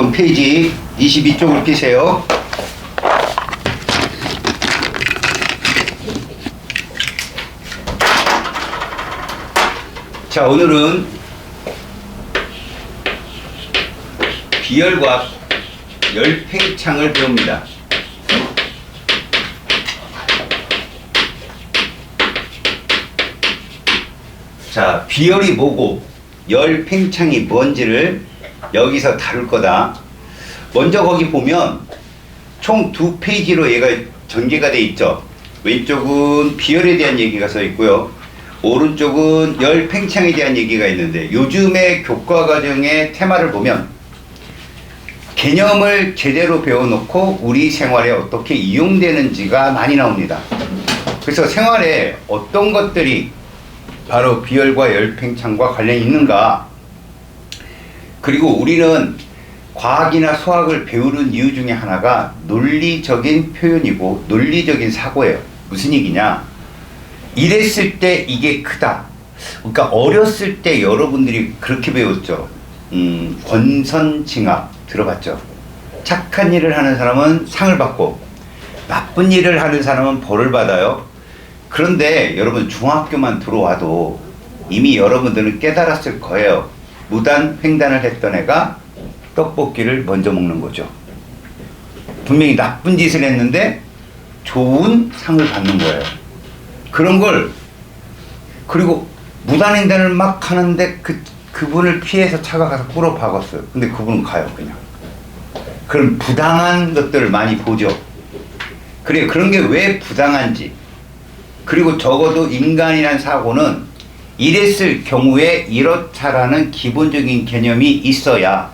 그럼 페이지 22쪽을 피세요. 자, 오늘은 비열과 열팽창을 배웁니다. 자, 비열이 뭐고 열팽창이 뭔지를 여기서 다룰 거다. 먼저 거기 보면 총 2페이지로 얘가 전개가 돼 있죠. 왼쪽은 비열에 대한 얘기가 써 있고요. 오른쪽은 열팽창에 대한 얘기가 있는데, 요즘의 교과 과정의 테마를 보면 개념을 제대로 배워놓고 우리 생활에 어떻게 이용되는지가 많이 나옵니다. 그래서 생활에 어떤 것들이 바로 비열과 열팽창과 관련이 있는가, 그리고 우리는 과학이나 수학을 배우는 이유 중에 하나가 논리적인 표현이고 논리적인 사고예요. 무슨 얘기냐, 이랬을 때 이게 크다. 그러니까 어렸을 때 여러분들이 그렇게 배웠죠. 권선징악 들어봤죠. 착한 일을 하는 사람은 상을 받고 나쁜 일을 하는 사람은 벌을 받아요. 그런데 여러분, 중학교만 들어와도 이미 여러분들은 깨달았을 거예요. 무단 횡단을 했던 애가 떡볶이를 먼저 먹는 거죠. 분명히 나쁜 짓을 했는데 좋은 상을 받는 거예요. 그런 걸, 그리고 무단 횡단을 막 하는데 그분을 피해서 차가 가서 꿇어 박았어요. 근데 그분은 가요, 그냥. 그런 부당한 것들을 많이 보죠. 그래, 그런 게 왜 부당한지, 그리고 적어도 인간이란 사고는 이랬을 경우에 이렇다라는 기본적인 개념이 있어야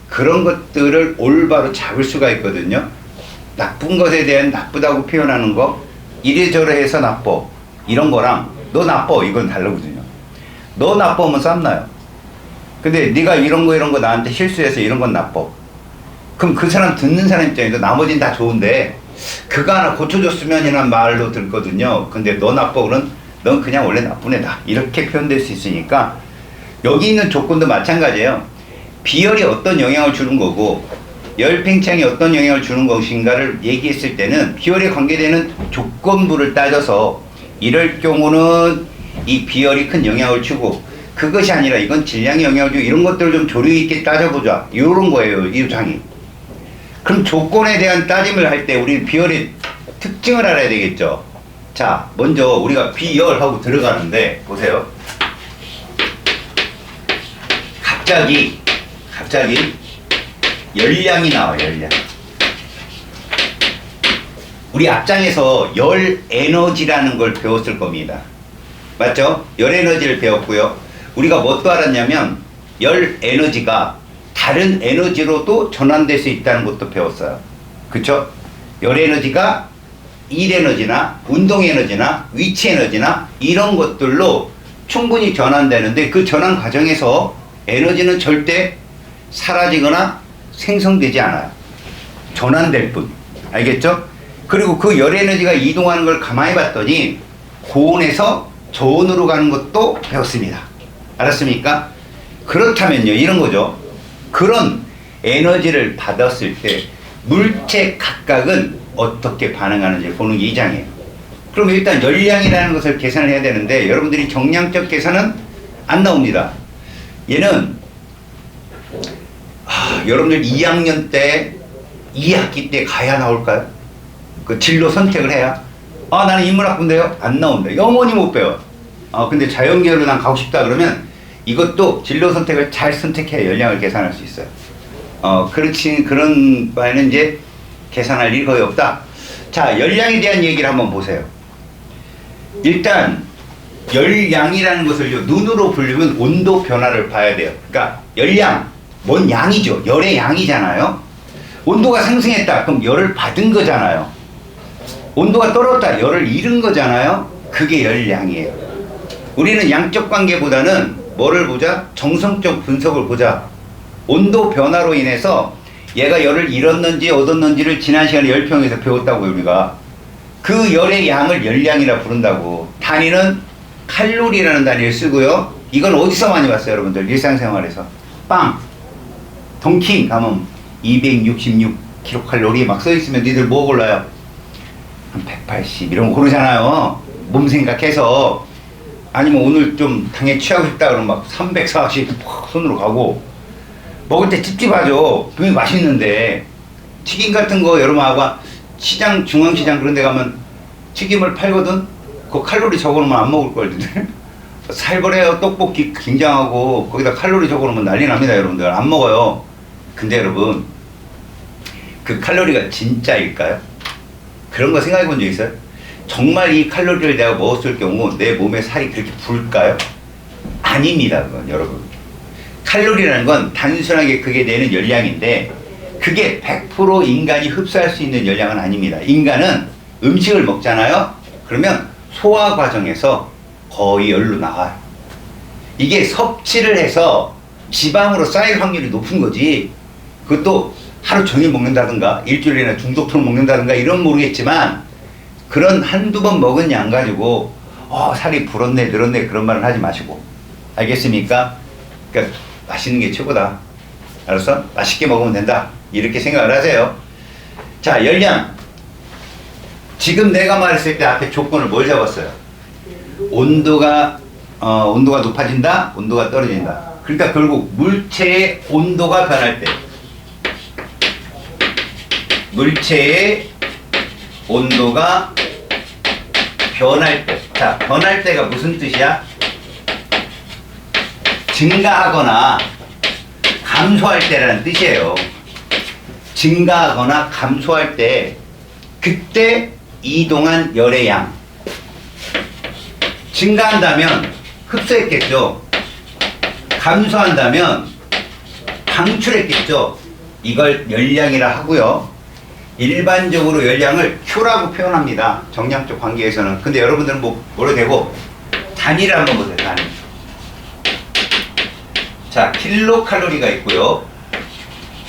그런 것들을 올바로 잡을 수가 있거든요. 나쁜 것에 대한 나쁘다고 표현하는 거, 이래저래 해서 나빠, 이런 거랑 너 나빠, 이건 다르거든요. 너 나빠하면 쌈나요. 근데 네가 이런 거 나한테 실수해서 이런 건 나빠. 그럼 그 사람, 듣는 사람 입장에서 나머지는 다 좋은데 그거 하나 고쳐줬으면 이란 말로 들거든요. 근데 너 나빠, 그럼 넌 그냥 원래 나쁜 애다, 이렇게 표현될 수 있으니까 여기 있는 조건도 마찬가지예요. 비열이 어떤 영향을 주는 거고 열팽창이 어떤 영향을 주는 것인가를 얘기했을 때는 비열에 관계되는 조건부를 따져서 이럴 경우는 이 비열이 큰 영향을 주고, 그것이 아니라 이건 질량에 영향을 주고, 이런 것들을 좀 조류 있게 따져보자, 이런 거예요, 이 장이. 그럼 조건에 대한 따짐을 할 때 우리는 비열의 특징을 알아야 되겠죠. 자, 먼저 우리가 비열하고 들어가는데 보세요. 갑자기 열량이 나와요, 열량. 우리 앞장에서 열 에너지라는 걸 배웠을 겁니다. 맞죠? 열 에너지를 배웠고요. 우리가 뭣도 알았냐면 열 에너지가 다른 에너지로도 전환될 수 있다는 것도 배웠어요. 그쵸? 열 에너지가 일 에너지나 운동 에너지나 위치 에너지나 이런 것들로 충분히 전환되는데, 그 전환 과정에서 에너지는 절대 사라지거나 생성되지 않아요. 전환될 뿐. 알겠죠? 그리고 그 열 에너지가 이동하는 걸 가만히 봤더니 고온에서 저온으로 가는 것도 배웠습니다. 알았습니까? 그렇다면요, 이런 거죠. 그런 에너지를 받았을 때 물체 각각은 어떻게 반응하는지 보는 게 이 장이에요. 그럼 일단 열량이라는 것을 계산을 해야 되는데, 여러분들이 정량적 계산은 안 나옵니다. 얘는 여러분들 2학년 때 2학기 때 가야 나올까요? 그 진로 선택을 해야, 나는 인문학부인데요, 안 나온다. 영원히 못 배워. 근데 자연계열로 난 가고 싶다 그러면 이것도 진로 선택을 잘 선택해야 열량을 계산할 수 있어요. 그런 바에는 이제 계산할 일이 거의 없다. 자, 열량에 대한 얘기를 한번 보세요. 일단 열량이라는 것을 눈으로 보려면 온도 변화를 봐야 돼요. 그러니까 열량, 뭔 양이죠. 열의 양이잖아요. 온도가 상승했다, 그럼 열을 받은 거잖아요. 온도가 떨어졌다, 열을 잃은 거잖아요. 그게 열량이에요. 우리는 양적 관계보다는 뭐를 보자? 정성적 분석을 보자. 온도 변화로 인해서 얘가 열을 잃었는지 얻었는지를 지난 시간에 열평에서 배웠다고요, 우리가. 그 열의 양을 열량이라 부른다고. 단위는 칼로리라는 단위를 쓰고요. 이건 어디서 많이 봤어요, 여러분들? 일상생활에서. 빵, 동킹 가면 266kcal 막 써있으면 니들 뭐 골라요? 한 180 이런 거 고르잖아요. 몸 생각해서. 아니면 오늘 좀 당에 취하고 싶다 그러면 막 340 손으로 가고. 먹을 때 찝찝하죠. 분명히 맛있는데. 튀김 같은 거 여러분하고 시장, 중앙시장 그런 데 가면 튀김을 팔거든? 그 칼로리 적어놓으면 안 먹을 걸. 살벌해요. 떡볶이 굉장하고 거기다 칼로리 적어놓으면 난리 납니다. 여러분들 안 먹어요. 근데 여러분 그 칼로리가 진짜일까요? 그런 거 생각해 본 적 있어요? 정말 이 칼로리를 내가 먹었을 경우 내 몸에 살이 그렇게 불까요? 아닙니다. 그건 여러분. 칼로리라는 건 단순하게 그게 내는 열량인데 그게 100% 인간이 흡수할 수 있는 열량은 아닙니다. 인간은 음식을 먹잖아요. 그러면 소화 과정에서 거의 열로 나와요. 이게 섭취를 해서 지방으로 쌓일 확률이 높은 거지. 그것도 하루 종일 먹는다든가 일주일이나 중독처럼 먹는다든가 이런 모르겠지만 그런 한두 번 먹은 양 가지고 살이 불었네 늘었네 그런 말은 하지 마시고. 알겠습니까? 그러니까 맛있는 게 최고다. 알았어? 맛있게 먹으면 된다. 이렇게 생각을 하세요. 자, 열량. 지금 내가 말했을 때 앞에 조건을 뭘 잡았어요? 온도가 높아진다, 온도가 떨어진다. 그러니까 결국 물체의 온도가 변할 때, 물체의 온도가 변할 때. 자, 변할 때가 무슨 뜻이야? 증가하거나 감소할 때라는 뜻이에요. 증가하거나 감소할 때, 그때 이동한 열의 양. 증가한다면 흡수했겠죠. 감소한다면 방출했겠죠. 이걸 열량이라 하고요. 일반적으로 열량을 Q라고 표현합니다. 정량적 관계에서는. 근데 여러분들은 뭐로 되고 단위를 한번 보세요. 단위. 자, 킬로칼로리가 있고요.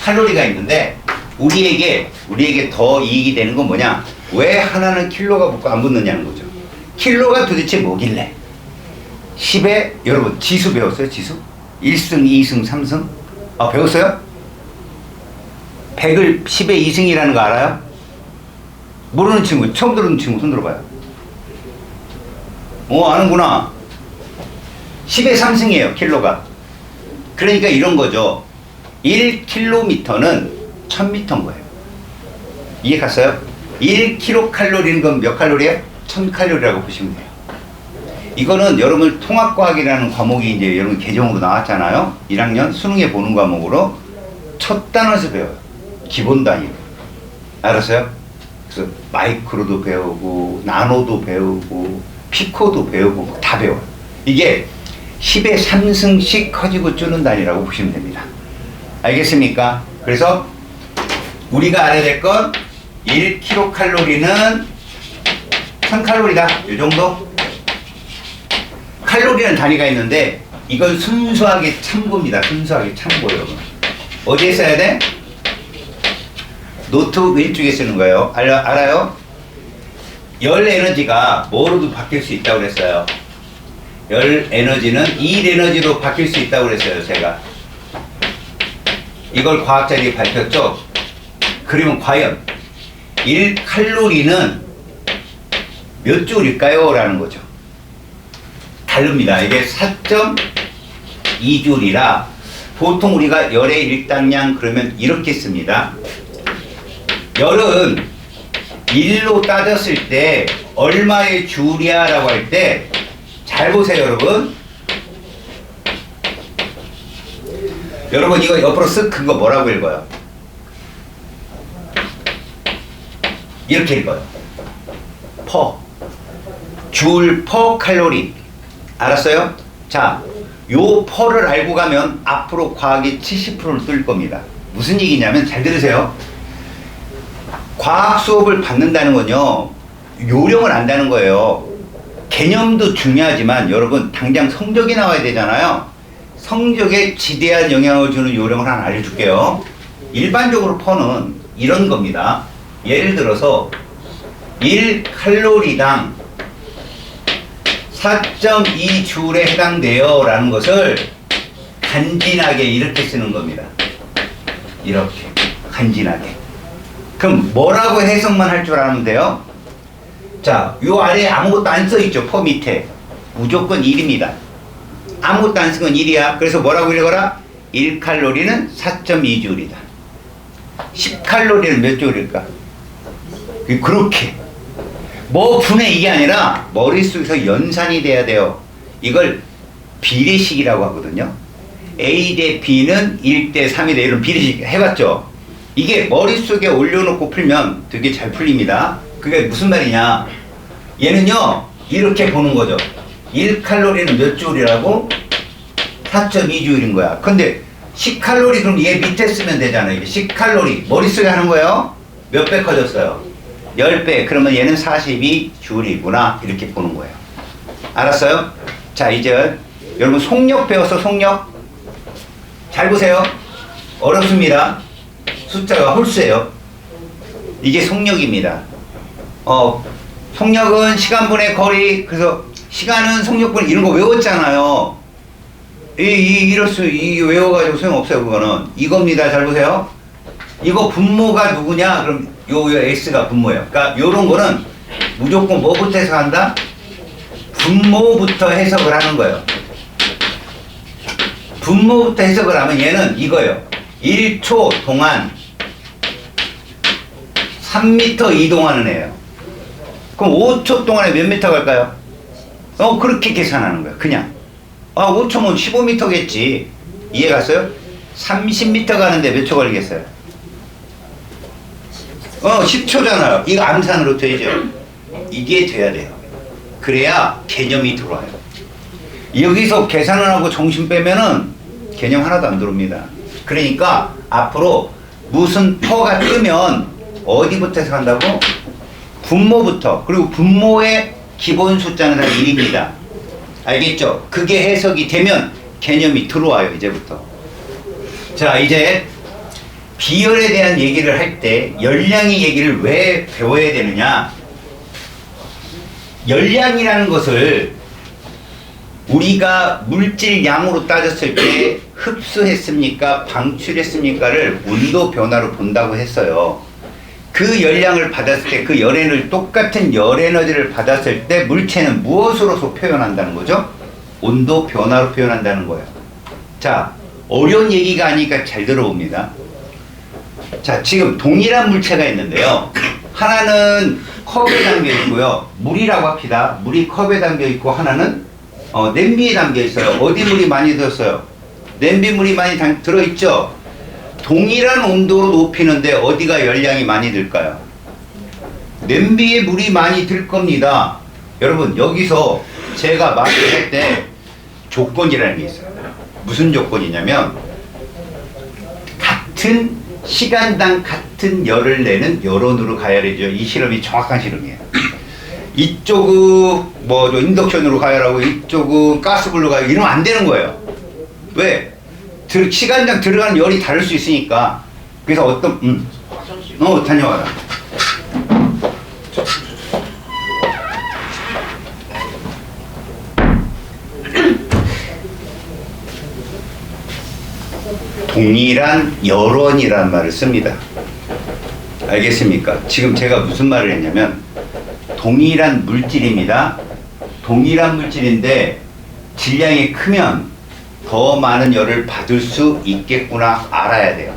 칼로리가 있는데 우리에게 더 이익이 되는 건 뭐냐? 왜 하나는 킬로가 붙고 안 붙느냐는 거죠. 킬로가 도대체 뭐길래? 10에 여러분 지수 배웠어요? 지수? 1승, 2승, 3승? 배웠어요? 100을 10에 2승이라는 거 알아요? 모르는 친구, 처음 들은 친구 손 들어봐요. 아는구나. 10에 3승이에요, 킬로가. 그러니까 이런 거죠. 1km는 1000m인 거예요. 이해 갔어요? 1kcal는 건 몇 칼로리예요? 1000칼로리라고 보시면 돼요. 이거는 여러분 통합과학이라는 과목이 이제 여러분 개정으로 나왔잖아요. 1학년 수능에 보는 과목으로 첫 단원에서 배워요. 기본 단위로. 알았어요? 그래서 마이크로도 배우고 나노도 배우고 피코도 배우고 다 배워요. 이게 10의 3승씩 커지고 줄는 단위라고 보시면 됩니다. 알겠습니까? 그래서 우리가 알아야 될 건 1kcal는 1000칼로리다. 이 정도? 칼로리라는 단위가 있는데 이건 순수하게 참고입니다. 순수하게 참고 여러분. 어디에 써야 돼? 노트 왼쪽에 쓰는 거예요. 알아요? 열 에너지가 뭐로도 바뀔 수 있다고 그랬어요. 열 에너지는 일 에너지로 바뀔 수 있다고 그랬어요. 제가 이걸 과학자들이 밝혔죠. 그러면 과연 1칼로리는 몇 줄일까요? 라는 거죠. 다릅니다. 이게 4.2줄이라 보통 우리가 열의 일당량 그러면 이렇게 씁니다. 열은 1로 따졌을 때 얼마의 줄이야 라고 할 때 잘 보세요 여러분. 여러분 이거 옆으로 쓱 큰 거 뭐라고 읽어요? 이렇게 읽어요. 줄 퍼 칼로리. 알았어요? 자, 요 퍼를 알고 가면 앞으로 과학이 70%를 뚫을 겁니다. 무슨 얘기냐면 잘 들으세요. 과학 수업을 받는다는 건요, 요령을 안다는 거예요. 개념도 중요하지만 여러분 당장 성적이 나와야 되잖아요. 성적에 지대한 영향을 주는 요령을 하나 알려줄게요. 일반적으로 퍼는 이런 겁니다. 예를 들어서 1칼로리당 4.2줄에 해당돼요 라는 것을 간지나게 이렇게 쓰는 겁니다. 이렇게 간지나게. 그럼 뭐라고 해석만 할 줄 알면 돼요? 자, 요 아래에 아무것도 안 써있죠. 퍼 밑에. 무조건 1입니다. 아무것도 안 쓴 건 1이야. 그래서 뭐라고 읽어라? 1칼로리는 4.2줄이다. 10칼로리는 몇 줄일까? 그렇게. 뭐 분해 이게 아니라 머릿속에서 연산이 돼야 돼요. 이걸 비례식이라고 하거든요. A 대 B는 1대 3이 대 이런 비례식 해봤죠? 이게 머릿속에 올려놓고 풀면 되게 잘 풀립니다. 그게 무슨 말이냐? 얘는요, 이렇게 보는 거죠. 1칼로리는 몇 줄이라고? 4.2줄인 거야. 근데 10칼로리 그럼 얘 밑에 쓰면 되잖아요. 10칼로리 머릿속에 하는 거예요. 몇 배 커졌어요? 10배. 그러면 얘는 42줄이구나. 이렇게 보는 거예요. 알았어요? 자, 이제 여러분 속력 배웠어? 속력? 잘 보세요. 어렵습니다. 숫자가 홀수예요. 이게 속력입니다. 속력은 시간분의 거리. 그래서 시간은 속력분 이런 거 외웠잖아요. 이 외워가지고 소용없어요. 그거는 이겁니다. 잘 보세요. 이거 분모가 누구냐? 그럼 요 X가 분모예요. 그러니까 요런 거는 무조건 뭐부터 해석한다? 분모부터 해석을 하는 거예요. 분모부터 해석을 하면 얘는 이거예요. 1초 동안 3m 이동하는 애예요. 그럼 5초 동안에 몇 미터 갈까요? 그렇게 계산하는 거예요. 그냥. 5초면 15m겠지. 이해 갔어요? 30m 가는데 몇 초 걸리겠어요? 10초잖아요. 이거 암산으로 되죠. 이게 돼야 돼요. 그래야 개념이 들어와요. 여기서 계산을 하고 정신 빼면은 개념 하나도 안 들어옵니다. 그러니까 앞으로 무슨 퍼가 뜨면 어디부터 해서 간다고? 분모부터. 그리고 분모의 기본 숫자는 다 1입니다. 알겠죠? 그게 해석이 되면 개념이 들어와요. 이제부터. 자, 이제 비열에 대한 얘기를 할 때 열량의 얘기를 왜 배워야 되느냐? 열량이라는 것을 우리가 물질량으로 따졌을 때 흡수했습니까? 방출했습니까를 온도 변화로 본다고 했어요. 그 열량을 받았을 때 그 똑같은 열 에너지를 받았을 때 물체는 무엇으로서 표현한다는 거죠? 온도 변화로 표현한다는 거예요. 자, 어려운 얘기가 아니니까 잘 들어봅니다. 자, 지금 동일한 물체가 있는데요. 하나는 컵에 담겨 있고요. 물이라고 합시다. 물이 컵에 담겨 있고 하나는 냄비에 담겨 있어요. 어디 물이 많이 들었어요? 냄비 물이 많이 들어있죠? 동일한 온도로 높이는데 어디가 열량이 많이 들까요? 냄비에 물이 많이 들 겁니다. 여러분, 여기서 제가 말을 할 때 조건이라는 게 있어요. 무슨 조건이냐면 같은 시간당 같은 열을 내는 열원으로 가야 되죠. 이 실험이 정확한 실험이에요. 이쪽은 인덕션으로 가야라고, 이쪽은 가스불로 가야, 이러면 안 되는 거예요. 왜? 시간당 들어가는 열이 다를 수 있으니까. 그래서 다녀와라. 동일한 열원이라는 말을 씁니다. 알겠습니까? 지금 제가 무슨 말을 했냐면 동일한 물질입니다. 동일한 물질인데 질량이 크면 더 많은 열을 받을 수 있겠구나 알아야 돼요.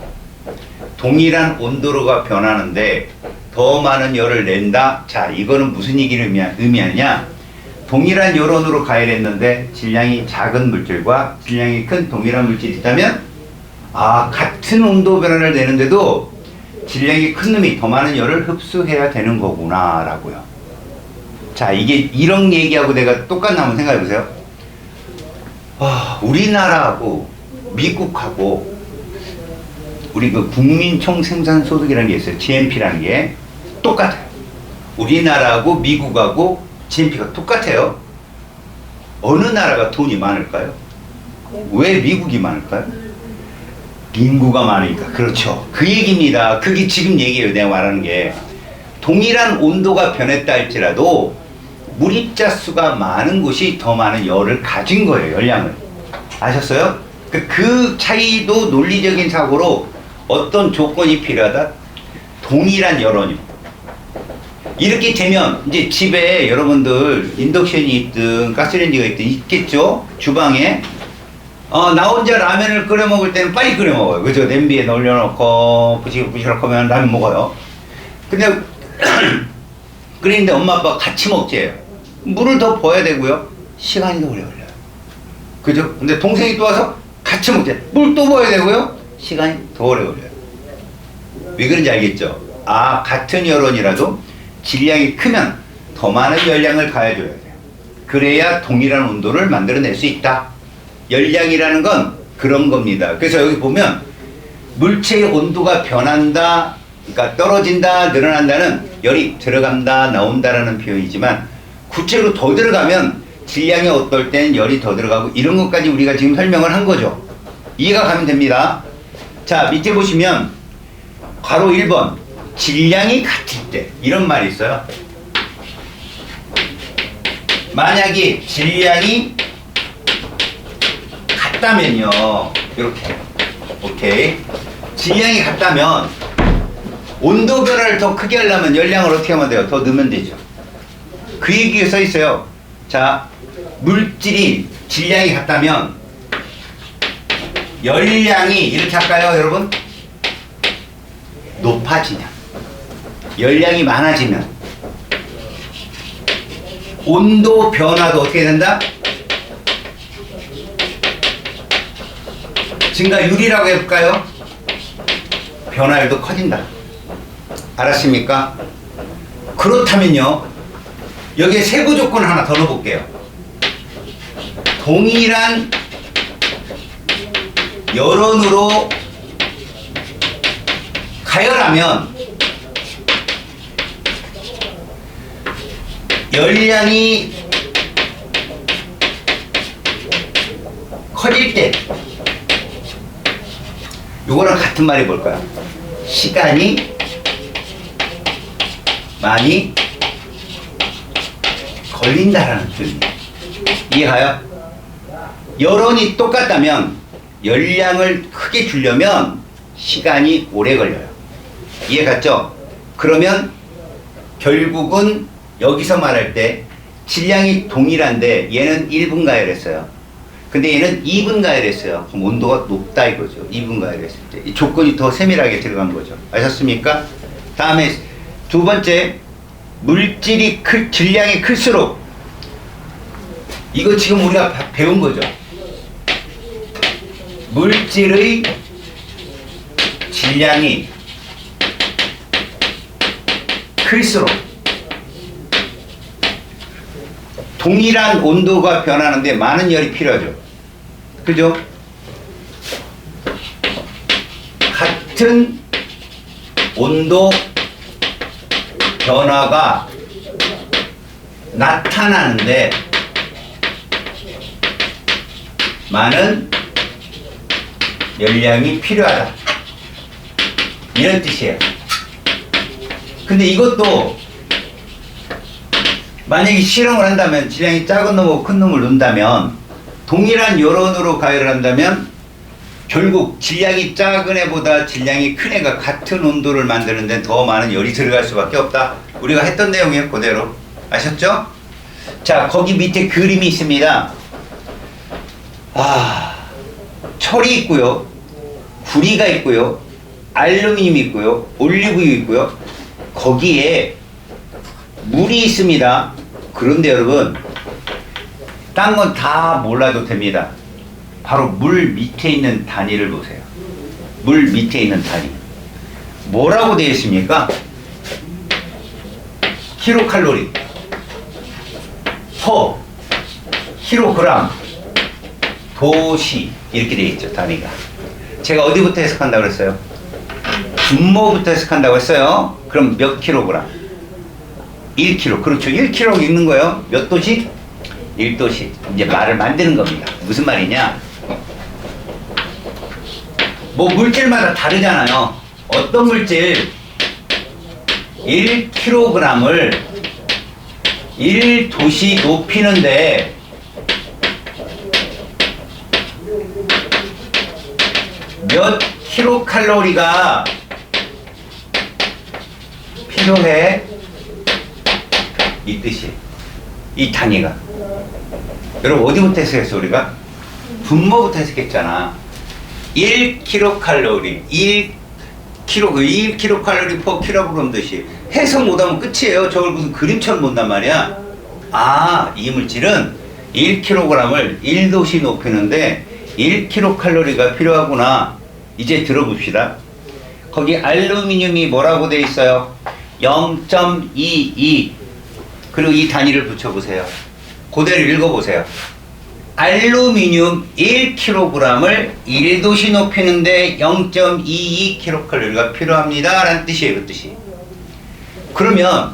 동일한 온도로가 변하는데 더 많은 열을 낸다. 자, 이거는 무슨 얘기를 의미하느냐? 동일한 열원으로 가야 했는데 질량이 작은 물질과 질량이 큰 동일한 물질이 있다면 같은 온도 변화를 내는데도 질량이 큰 놈이 더 많은 열을 흡수해야 되는 거구나 라고요. 자, 이게 이런 얘기하고 내가 똑같나 한번 생각해 보세요. 우리나라하고 미국하고 우리 그 국민총생산소득이라는 게 있어요. GNP라는 게 똑같아요. 우리나라하고 미국하고 GNP가 똑같아요. 어느 나라가 돈이 많을까요? 왜 미국이 많을까요? 인구가 많으니까. 그렇죠. 그 얘기입니다. 그게 지금 얘기예요. 내가 말하는 게. 동일한 온도가 변했다 할지라도 물입자 수가 많은 곳이 더 많은 열을 가진 거예요. 열량을. 아셨어요? 그 차이도 논리적인 사고로 어떤 조건이 필요하다? 동일한 열원이요. 이렇게 되면 이제 집에 여러분들 인덕션이 있든 가스레인지가 있든 있겠죠? 주방에. 나 혼자 라면을 끓여 먹을 때는 빨리 끓여 먹어요. 그죠? 냄비에 올려놓고 부시럭부시럭 하면 라면 먹어요. 근데 끓이는데 엄마 아빠가 같이 먹재요. 물을 더 부어야 되고요. 시간이 더 오래 걸려요. 그죠? 근데 동생이 또 와서 같이 먹재. 물 또 부어야 되고요. 시간이 더 오래 걸려요. 왜 그런지 알겠죠? 같은 열원이라도 질량이 크면 더 많은 열량을 가해줘야 돼요. 그래야 동일한 온도를 만들어낼 수 있다. 열량이라는 건 그런 겁니다. 그래서 여기 보면 물체의 온도가 변한다, 그러니까 떨어진다, 늘어난다는 열이 들어간다, 나온다라는 표현이지만 구체로 더 들어가면 질량이 어떨 땐 열이 더 들어가고 이런 것까지 우리가 지금 설명을 한 거죠. 이해가 가면 됩니다. 자, 밑에 보시면 괄호 1번 질량이 같을 때 이런 말이 있어요. 만약에 질량이 같다면요, 이렇게 오케이, 질량이 같다면 온도 변화를 더 크게 하려면 열량을 어떻게 하면 돼요? 더 넣으면 되죠. 그 얘기가 써 있어요. 자, 물질이 질량이 같다면 열량이 이렇게 할까요, 여러분? 높아지면, 열량이 많아지면 온도 변화도 어떻게 된다? 증가율이라고 해볼까요? 변화율도 커진다. 알았습니까? 그렇다면요, 여기에 세부 조건 하나 더 넣어볼게요. 동일한 열원으로 가열하면 열량이 커질 때, 요거랑 같은 말이 뭘까요? 시간이 많이 걸린다라는 표현이에요. 이해가요? 열원이 똑같다면 열량을 크게 주려면 시간이 오래 걸려요. 이해 갔죠? 그러면 결국은 여기서 말할 때 질량이 동일한데 얘는 1분 가열했어요. 근데 얘는 2분 가열했어요. 그럼 온도가 높다 이거죠. 2분 가열했을 때. 이 조건이 더 세밀하게 들어간 거죠. 아셨습니까? 다음에 두 번째, 물질이 질량이 클수록, 이거 지금 우리가 배운 거죠. 물질의 질량이 클수록 동일한 온도가 변하는데 많은 열이 필요하죠. 그죠? 같은 온도 변화가 나타나는데 많은 열량이 필요하다, 이런 뜻이에요. 근데 이것도 만약에 실험을 한다면, 질량이 작은 놈하고 큰 놈을 넣는다면, 동일한 열원으로 가열을 한다면 결국 질량이 작은 애보다 질량이 큰 애가 같은 온도를 만드는 데 더 많은 열이 들어갈 수밖에 없다. 우리가 했던 내용이에요. 그대로. 아셨죠? 자, 거기 밑에 그림이 있습니다. 철이 있고요, 구리가 있고요, 알루미늄이 있고요, 올리브유 있고요, 거기에 물이 있습니다. 그런데 여러분, 딴 건 다 몰라도 됩니다. 바로 물 밑에 있는 단위를 보세요. 물 밑에 있는 단위 뭐라고 되어 있습니까? 킬로칼로리, 퍼 킬로그램, 도시, 이렇게 되어 있죠. 단위가. 제가 어디부터 해석한다고 그랬어요? 분모부터 해석한다고 했어요. 그럼 몇 킬로그램? 1kg. 그렇죠. 1kg 읽는 거예요. 몇 도씩? 1도씩. 이제 말을 만드는 겁니다. 무슨 말이냐? 뭐 물질마다 다르잖아요. 어떤 물질 1kg을 1도시 높이는데 몇 킬로칼로리가 필요해. 이 뜻이. 이 단위가. 여러분 어디부터 해석했어 우리가? 분모부터 해석했잖아. 1kcal 1kcal per kg 듯이 해석 못하면 끝이에요. 저걸 무슨 그림처럼 본단 말이야. 아, 이 물질은 1kg을 1도씨 높이는데 1kcal가 필요하구나. 이제 들어봅시다. 거기 알루미늄이 뭐라고 돼 있어요? 0.22. 그리고 이 단위를 붙여보세요. 그대로 읽어보세요. 알루미늄 1kg을 1도씨 높이는데 0.22kcal가 필요합니다. 라는 뜻이에요. 그 뜻이. 그러면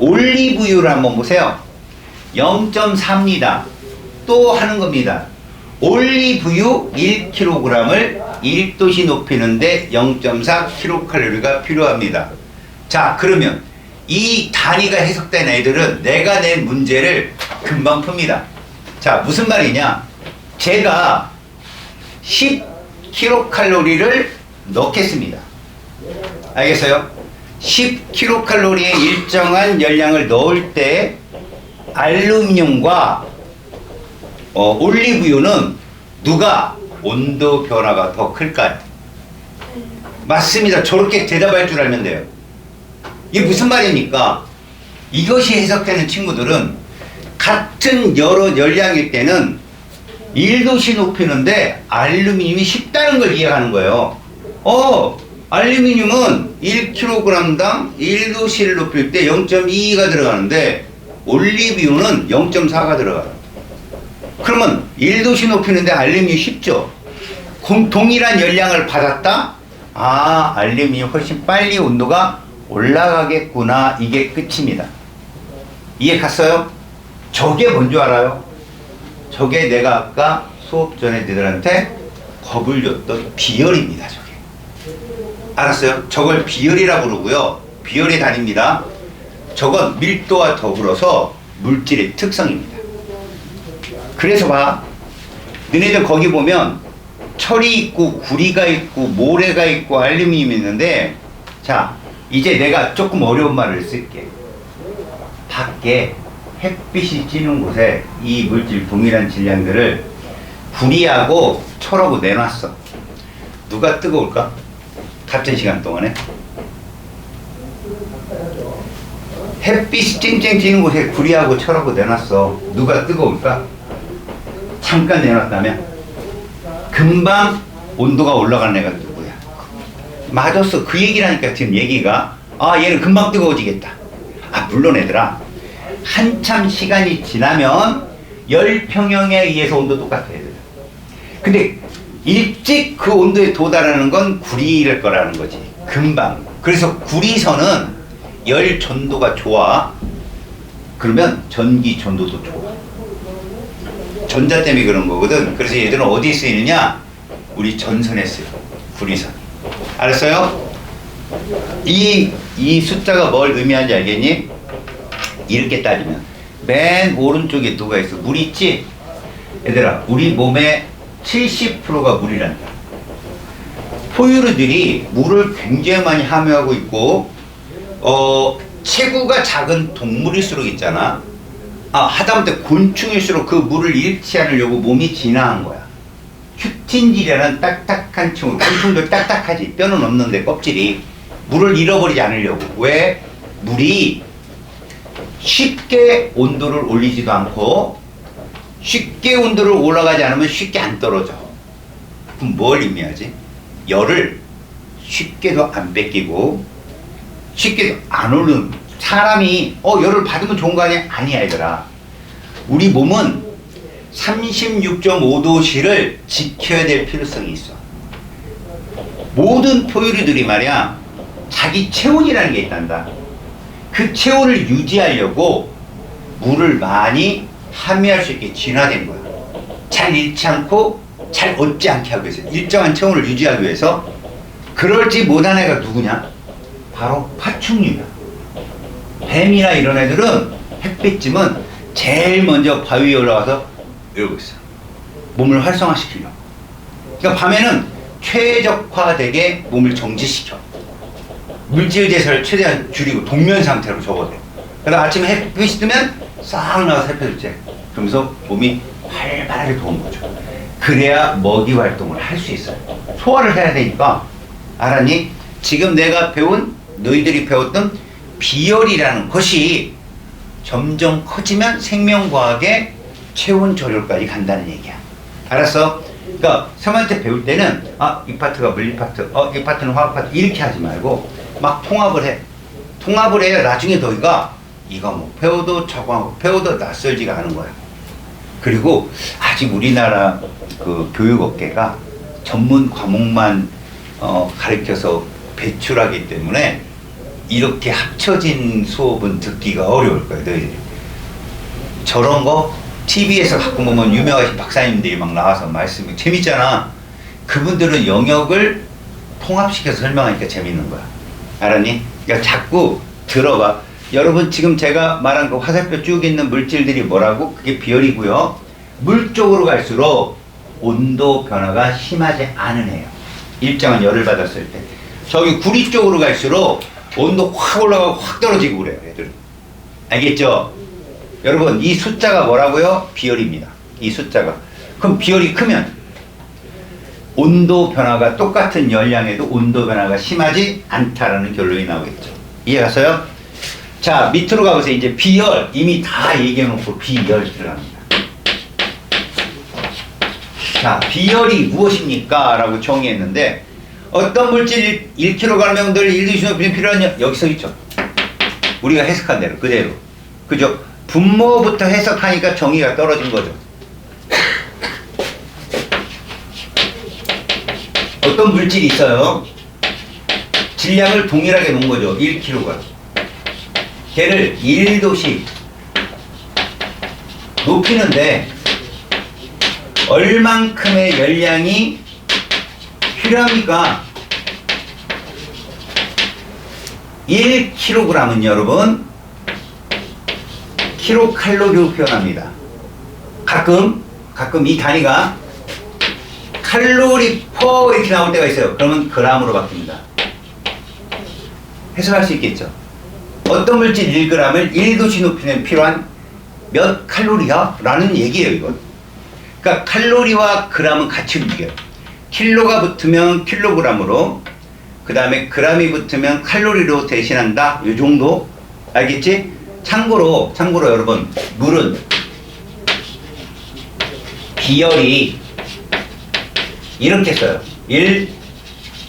올리브유를 한번 보세요. 0.4입니다. 또 하는 겁니다. 올리브유 1kg을 1도씨 높이는데 0.4kcal가 필요합니다. 자, 그러면 이 단위가 해석된 애들은 내가 낸 문제를 금방 풉니다. 자, 무슨 말이냐? 제가 10kcal를 넣겠습니다. 알겠어요? 10kcal의 일정한 열량을 넣을 때 알루미늄과 올리브유는 누가 온도 변화가 더 클까요? 맞습니다. 저렇게 대답할 줄 알면 돼요. 이게 무슨 말입니까? 이것이 해석되는 친구들은 같은 여러 열량일 때는 1도씨 높이는데 알루미늄이 쉽다는 걸 이해하는 거예요. 알루미늄은 1kg당 1도씨를 높일 때 0.22가 들어가는데 올리브유는 0.4가 들어가요. 그러면 1도씨 높이는데 알루미늄이 쉽죠? 동일한 열량을 받았다? 아, 알루미늄이 훨씬 빨리 온도가 올라가겠구나. 이게 끝입니다. 이해 갔어요? 저게 뭔 줄 알아요? 저게 내가 아까 수업 전에 너희들한테 겁을 줬던 비열입니다. 저게. 알았어요? 저걸 비열이라고 그러고요. 비열의 단위입니다. 저건 밀도와 더불어서 물질의 특성입니다. 그래서 봐. 너네들 거기 보면 철이 있고 구리가 있고 모래가 있고 알루미늄이 있는데, 자, 이제 내가 조금 어려운 말을 쓸게. 밖에 햇빛이 찌는 곳에 이 물질 동일한 질량들을 구리하고 철하고 내놨어. 누가 뜨거울까? 같은 시간 동안에. 햇빛이 쨍쨍 찌는 곳에 구리하고 철하고 내놨어. 누가 뜨거울까? 잠깐 내놨다면 금방 온도가 올라가는 애가 누구야? 맞았어. 그 얘기라니까. 지금 얘기가. 아, 얘는 금방 뜨거워지겠다. 아, 물론 얘들아, 한참 시간이 지나면 열평형에 의해서 온도 똑같아야 돼. 근데 일찍 그 온도에 도달하는 건 구리일 거라는 거지. 금방. 그래서 구리선은 열 전도가 좋아. 그러면 전기 전도도 좋아. 전자 때문에 그런 거거든. 그래서 얘들은 어디에 쓰이느냐? 우리 전선에 쓰여. 구리선. 알았어요? 이 숫자가 뭘 의미하는지 알겠니? 이렇게 따지면 맨 오른쪽에 누가 있어? 물 있지? 얘들아, 우리 몸의 70%가 물이란다. 포유류들이 물을 굉장히 많이 함유하고 있고, 체구가 작은 동물일수록 있잖아. 하다못해 곤충일수록 그 물을 잃지 않으려고 몸이 진화한 거야. 휴틴질이라는 딱딱한 층으로. 곤충도 딱딱하지. 뼈는 없는데 껍질이. 물을 잃어버리지 않으려고. 왜? 물이 쉽게 온도를 올리지도 않고 쉽게 온도를 올라가지 않으면 쉽게 안 떨어져. 그럼 뭘 의미하지? 열을 쉽게도 안 뺏기고 쉽게도 안 오르는. 사람이 열을 받으면 좋은 거 아니야? 아니야, 얘들아. 우리 몸은 36.5도씨를 지켜야 될 필요성이 있어. 모든 포유류들이 말이야, 자기 체온이라는 게 있단다. 그 체온을 유지하려고 물을 많이 함유할 수 있게 진화된 거야. 잘 잃지 않고 잘 얻지 않게 하기 위해서, 일정한 체온을 유지하기 위해서. 그럴지 못한 애가 누구냐? 바로 파충류야. 뱀이나 이런 애들은 햇빛쯤은 제일 먼저 바위에 올라가서 이러고 있어. 몸을 활성화시키려고. 그러니까 밤에는 최적화되게 몸을 정지시켜. 물질 대사를 최대한 줄이고 동면 상태로 적어둬. 그다음 아침에 햇빛이 뜨면 싹 나와서 햇빛을 쬐. 그러면서 몸이 활발하게 도는 거죠. 그래야 먹이 활동을 할 수 있어요. 소화를 해야 되니까. 알았니? 지금 내가 배운, 너희들이 배웠던 비열이라는 것이 점점 커지면 생명과학의 체온 조절까지 간다는 얘기야. 알았어? 그러니까 쌤한테 배울 때는 이 파트가 물리 파트, 이 파트는 화학 파트 이렇게 하지 말고 막 통합을 해. 통합을 해야 나중에 너희가 이거 뭐 배워도 적응하고 배워도 낯설지가 않은 거야. 그리고 아직 우리나라 그 교육업계가 전문 과목만 가르쳐서 배출하기 때문에 이렇게 합쳐진 수업은 듣기가 어려울 거예요. 너희들이. 저런 거 TV에서 가끔 보면 유명하신 박사님들이 막 나와서 말씀이 재밌잖아. 그분들은 영역을 통합시켜서 설명하니까 재밌는 거야. 알았니? 그러니까 자꾸 들어봐. 여러분 지금 제가 말한 그 화살표 쭉 있는 물질들이 뭐라고? 그게 비열이고요. 물 쪽으로 갈수록 온도 변화가 심하지 않은 애예요. 일정한 열을 받았을 때. 저기 구리 쪽으로 갈수록 온도 확 올라가고 확 떨어지고 그래요. 애들은. 알겠죠? 여러분 이 숫자가 뭐라고요? 비열입니다. 이 숫자가. 그럼 비열이 크면 온도 변화가 똑같은 열량에도 온도 변화가 심하지 않다라는 결론이 나오겠죠. 이해가서요? 자, 밑으로 가보세요. 이제 비열 이미 다 얘기해놓고 비열 들어갑니다. 자, 비열이 무엇입니까? 라고 정의했는데 어떤 물질 1kg을 늘 1도시노필이 필요한 여기서 있죠. 우리가 해석한 대로 그대로. 그죠? 분모부터 해석하니까 정의가 떨어진 거죠. 어떤 물질이 있어요. 질량을 동일하게 놓은 거죠. 1kg. 걔를 1도씩 높이는데 얼만큼의 열량이 필요합니까? 1kg은 여러분 킬로칼로리로 표현합니다. 가끔 이 단위가 칼로리 퍼 이렇게 나올 때가 있어요. 그러면 그램으로 바뀝니다. 해석할 수 있겠죠. 어떤 물질 1g을 1도씨 높이면 필요한 몇 칼로리야? 라는 얘기예요. 이건. 그러니까 칼로리와 그램은 같이 움직여요. 킬로가 붙으면 킬로그램으로, 그 다음에 그램이 붙으면 칼로리로 대신한다. 이 정도. 알겠지? 참고로 여러분, 물은 비열이 이렇게 써요. 1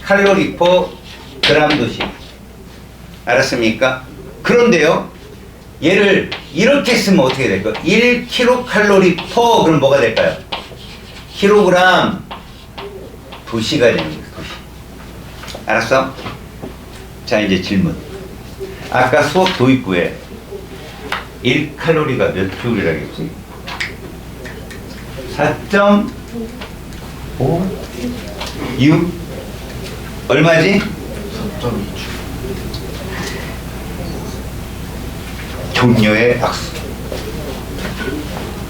칼로리 퍼 그램 도시. 알았습니까? 그런데요, 얘를 이렇게 쓰면 어떻게 될까요? 1 킬로칼로리 퍼, 그럼 뭐가 될까요? 킬로그램 도시가 되는 거예요. 도시. 알았어? 자, 이제 질문. 아까 수업 도입부에 1 칼로리가 몇 줄이라겠지? 4.5 6 얼마지? 4.2줄. 종료의 악수.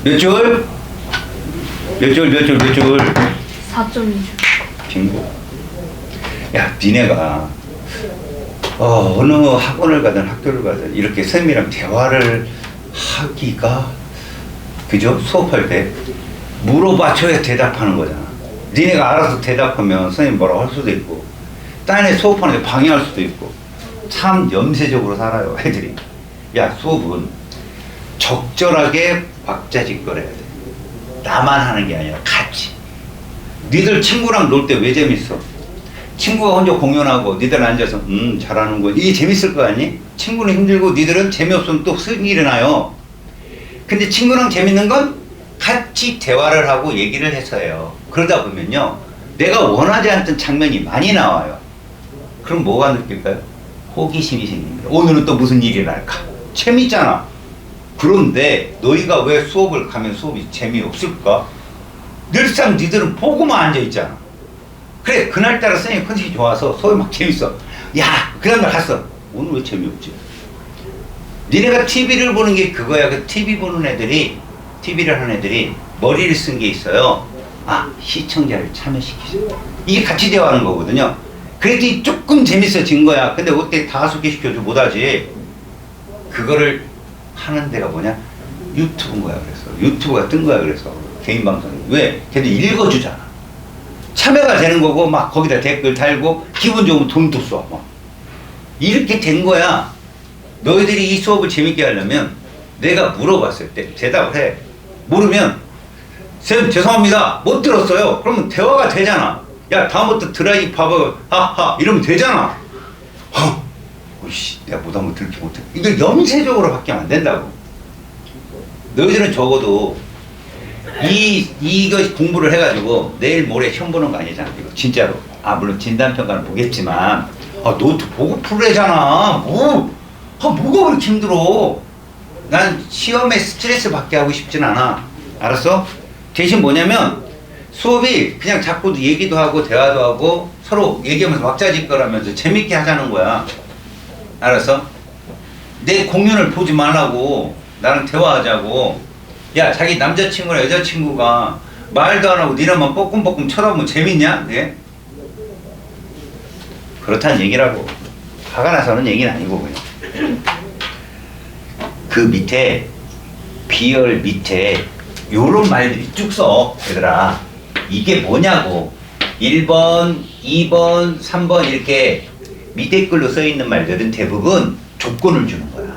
몇 줄? 몇 줄? 4.2줄. 빙고. 야, 니네가 어느 학원을 가든 학교를 가든 이렇게 선생님이랑 대화를 하기가, 그죠? 수업할 때 물어봐줘야 대답하는 거잖아. 니네가 알아서 대답하면 선생님 뭐라고 할 수도 있고, 딴 애 수업하는데 방해할 수도 있고. 참 염세적으로 살아요, 애들이. 야, 수업은 적절하게 왁자지껄해야 돼. 나만 하는 게 아니라 같이. 니들 친구랑 놀 때 왜 재밌어? 친구가 혼자 공연하고 니들 앉아서 잘하는 거, 이게 재밌을 거 아니? 친구는 힘들고 니들은 재미없으면 또 승 일어나요. 근데 친구랑 재밌는 건 같이 대화를 하고 얘기를 해서요. 그러다 보면요, 내가 원하지 않던 장면이 많이 나와요. 그럼 뭐가 느낄까요? 호기심이 생깁니다. 오늘은 또 무슨 일이 날까? 재밌잖아. 그런데 너희가 왜 수업을 가면 수업이 재미없을까? 늘상 니들은 보고만 앉아있잖아. 그래, 그날따라 선생님 컨디션이 좋아서 수업이 막 재밌어. 야, 그 다음날 갔어. 오늘 왜 재미없지? 니네가 TV를 보는 게 그거야. 그 TV 보는 애들이, TV를 하는 애들이 머리를 쓴 게 있어요. 시청자를 참여시키자. 이게 같이 대화하는 거거든요. 그랬더니 조금 재밌어진 거야. 근데 어떻게 다 소개시켜줘 못하지. 그거를 하는 데가 뭐냐? 유튜브인 거야. 그래서 유튜브가 뜬 거야. 그래서 개인 방송. 왜? 걔들 읽어주잖아. 참여가 되는 거고 막 거기다 댓글 달고 기분 좋으면 돈도 써. 막. 이렇게 된 거야. 너희들이 이 수업을 재밌게 하려면 내가 물어봤을 때 대답을 해. 모르면 쌤 죄송합니다 못 들었어요. 그러면 대화가 되잖아. 야 다음부터 드라이 봐봐 하하 이러면 되잖아. 오이씨 내가 못 한번 들게 못해. 이걸 염세적으로 바뀌면 안 된다고. 너희들은 적어도 이거 공부를 해가지고 내일 모레 시험 보는 거 아니잖아. 이거 진짜로. 아 물론 진단평가는 보겠지만 노트 보고 풀래잖아. 뭐가 그렇게 힘들어. 난 시험에 스트레스 받게 하고 싶진 않아. 알았어? 대신 뭐냐면 수업이 그냥 자꾸 얘기도 하고 대화도 하고 서로 얘기하면서 왁자지껄하면서 재밌게 하자는 거야. 알았어? 내 공연을 보지 말라고. 나랑 대화하자고. 야 자기 남자친구나 여자친구가 말도 안 하고 니랑만 뻐끔뻐끔 쳐다보면 재밌냐? 네? 그렇다는 얘기라고. 화가 나서는 얘기는 아니고 그냥. 그 밑에 비열 밑에 요런 말들이 쭉 써. 얘들아 이게 뭐냐고. 1번 2번 3번 이렇게 밑에 글로 써있는 말들은 대부분 조건을 주는 거야.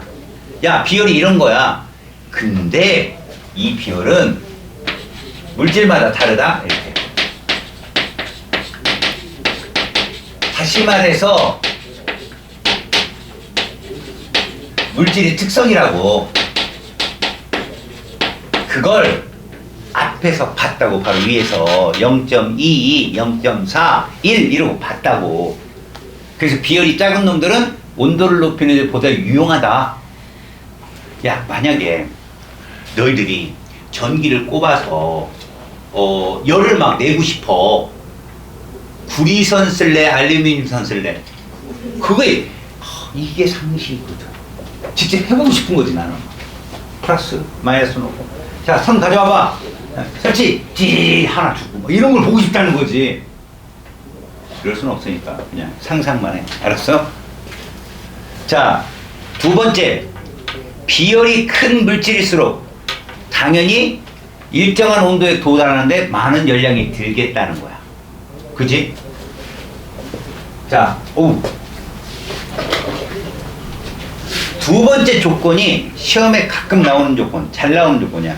야 비열이 이런 거야. 근데 이 비열은 물질마다 다르다. 이렇게. 다시 말해서 물질의 특성이라고. 그걸 앞에서 봤다고. 바로 위에서 0.22, 0.4, 1 이러고 봤다고. 그래서 비열이 작은 놈들은 온도를 높이는 데 보다 유용하다. 야 만약에 너희들이 전기를 꼽아서 열을 막 내고 싶어. 구리선 쓸래 알루미늄선 쓸래? 그게 이게 상식이거든. 직접 해보고 싶은 거지 나는. 플러스 마이너스 놓고 자 선 가져와봐. 설치 찌 하나 주고 뭐 이런 걸 보고 싶다는 거지. 그럴 수는 없으니까 그냥 상상만 해. 알았어? 자 두 번째, 비열이 큰 물질일수록 당연히 일정한 온도에 도달하는데 많은 열량이 들겠다는 거야. 그지? 자, 두 번째 조건이 시험에 가끔 나오는 조건, 잘 나오는 조건이야.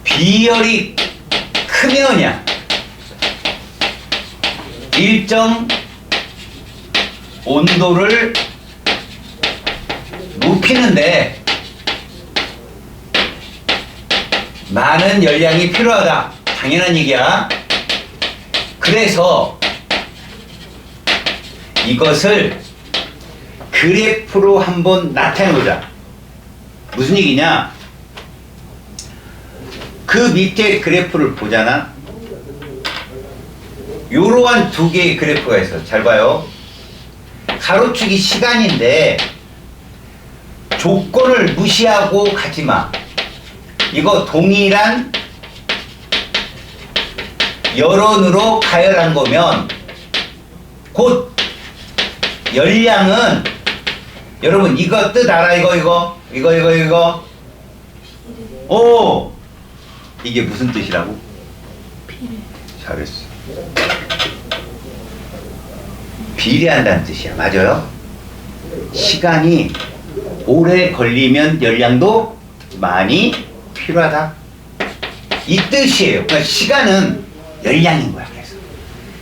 비열이 크면이야. 일정 온도를 높이는데 많은 열량이 필요하다. 당연한 얘기야. 그래서 이것을 그래프로 한번 나타내보자. 무슨 얘기냐? 그 밑에 그래프를 보잖아. 요러한 두 개의 그래프가 있어. 잘 봐요. 가로축이 시간인데 조건을 무시하고 가지마. 이거 동일한 열원으로 가열한 거면 곧 열량은 여러분 이거 뜻 알아? 이거 오 이게 무슨 뜻이라고? 잘했어. 비례한다는 뜻이야. 맞아요? 시간이 오래 걸리면 열량도 많이 필요하다. 이 뜻이에요. 그러니까 시간은 열량인 거야. 그래서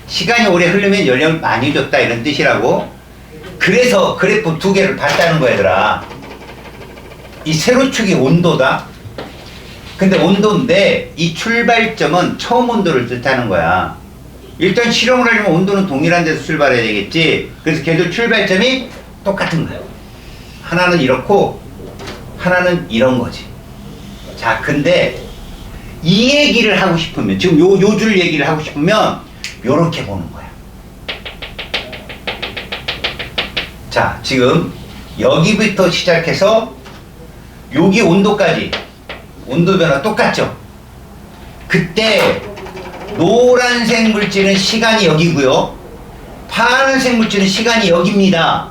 시간이 오래 흐르면 열량을 많이 줬다 이런 뜻이라고. 그래서 그래프 두 개를 봤다는 거야 얘들아. 이 세로축이 온도다. 근데 온도인데 이 출발점은 처음 온도를 뜻하는 거야. 일단 실험을 하려면 온도는 동일한 데서 출발해야 되겠지. 그래서 걔도 출발점이 똑같은 거야. 하나는 이렇고 하나는 이런 거지. 자 근데 이 얘기를 하고 싶으면 지금 요 줄 얘기를 하고 싶으면 요렇게 보는 거야. 자 지금 여기부터 시작해서 여기 온도까지 온도 변화 똑같죠? 그때 노란색 물질은 시간이 여기고요. 파란색 물질은 시간이 여기입니다.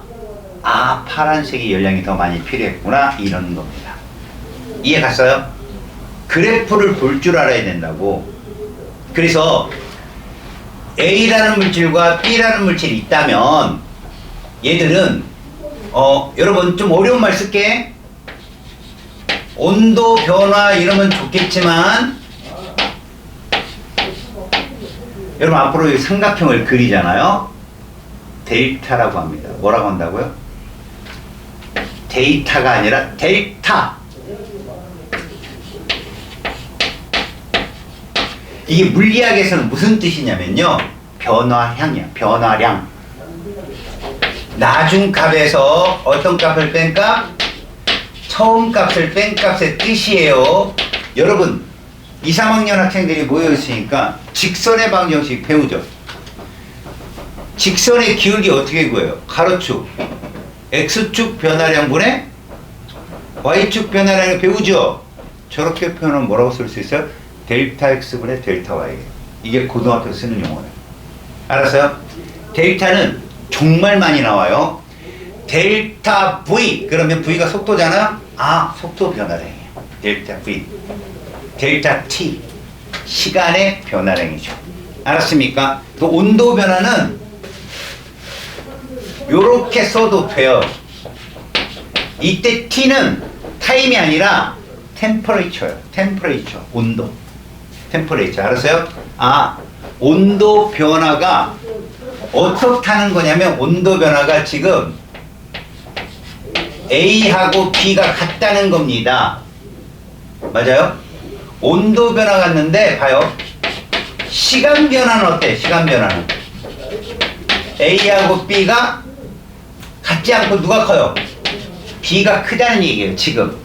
아, 파란색이 열량이 더 많이 필요했구나, 이러는 겁니다. 이해 갔어요? 그래프를 볼 줄 알아야 된다고. 그래서 A라는 물질과 B라는 물질이 있다면 얘들은 여러분 좀 어려운 말 쓸게. 온도 변화 이러면 좋겠지만 여러분 앞으로 이 삼각형을 그리잖아요. 델타라고 합니다. 뭐라고 한다고요? 데이터가 아니라 델타. 이게 물리학에서는 무슨 뜻이냐면요, 변화량이야. 변화량. 나중값에서 어떤 값을 뺀 값? 처음 값을 뺀 값의 뜻이에요. 여러분 2, 3학년 학생들이 모여있으니까 직선의 방정식 배우죠. 직선의 기울기 어떻게 구해요? 가로축 X축 변화량분의 Y축 변화량을 배우죠. 저렇게 표현하면 뭐라고 쓸 수 있어요? 델타 X분의 델타 Y. 이게 고등학교 쓰는 용어예요. 알았어요? 델타는 정말 많이 나와요. 델타 V 그러면 V가 속도잖아. 아, 속도 변화량이에요. 델타 V. 델타 T 시간의 변화량이죠. 알았습니까? 또 온도 변화는 요렇게 써도 돼요. 이때 T는 타임이 아니라 템퍼레이처예요. 템퍼레이처, 온도. 템퍼레이처. 알았어요? 아, 온도 변화가 어떻게 하는 거냐면 온도 변화가 지금 A하고 B가 같다는 겁니다. 맞아요? 온도 변화 같는데 봐요. 시간 변화는 어때? 시간 변화는 A하고 B가 같지 않고 누가 커요? B가 크다는 얘기예요. 지금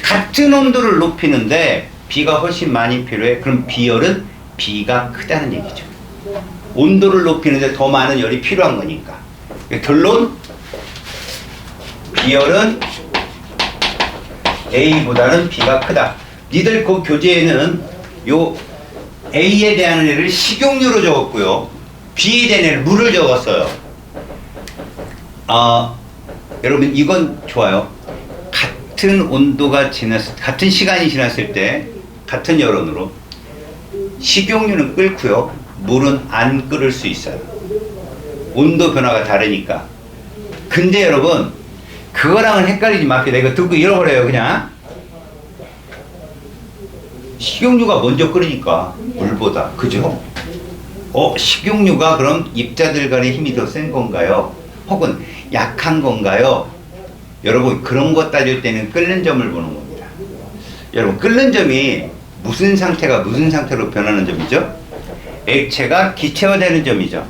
같은 온도를 높이는데 B가 훨씬 많이 필요해. 그럼 비열은 B가 크다는 얘기죠. 온도를 높이는데 더 많은 열이 필요한 거니까. 결론, 비열은 A보다는 B가 크다. 니들 그 교재에는 요 A에 대한 애를 식용유로 적었고요, B에 대한 애를 물을 적었어요. 여러분 이건 좋아요. 같은 온도가 같은 시간이 지났을 때 같은 열온으로 식용유는 끓고요, 물은 안 끓을 수 있어요. 온도 변화가 다르니까. 근데 여러분 그거랑은 헷갈리지 맙시다. 이거 듣고 잃어버려요. 그냥 식용유가 먼저 끓으니까 물보다, 그죠? 식용유가 그럼 입자들 간의 힘이 더 센 건가요? 혹은 약한 건가요? 여러분 그런 거 따질 때는 끓는 점을 보는 겁니다. 여러분 끓는 점이 무슨 상태가 무슨 상태로 변하는 점이죠? 액체가 기체화되는 점이죠.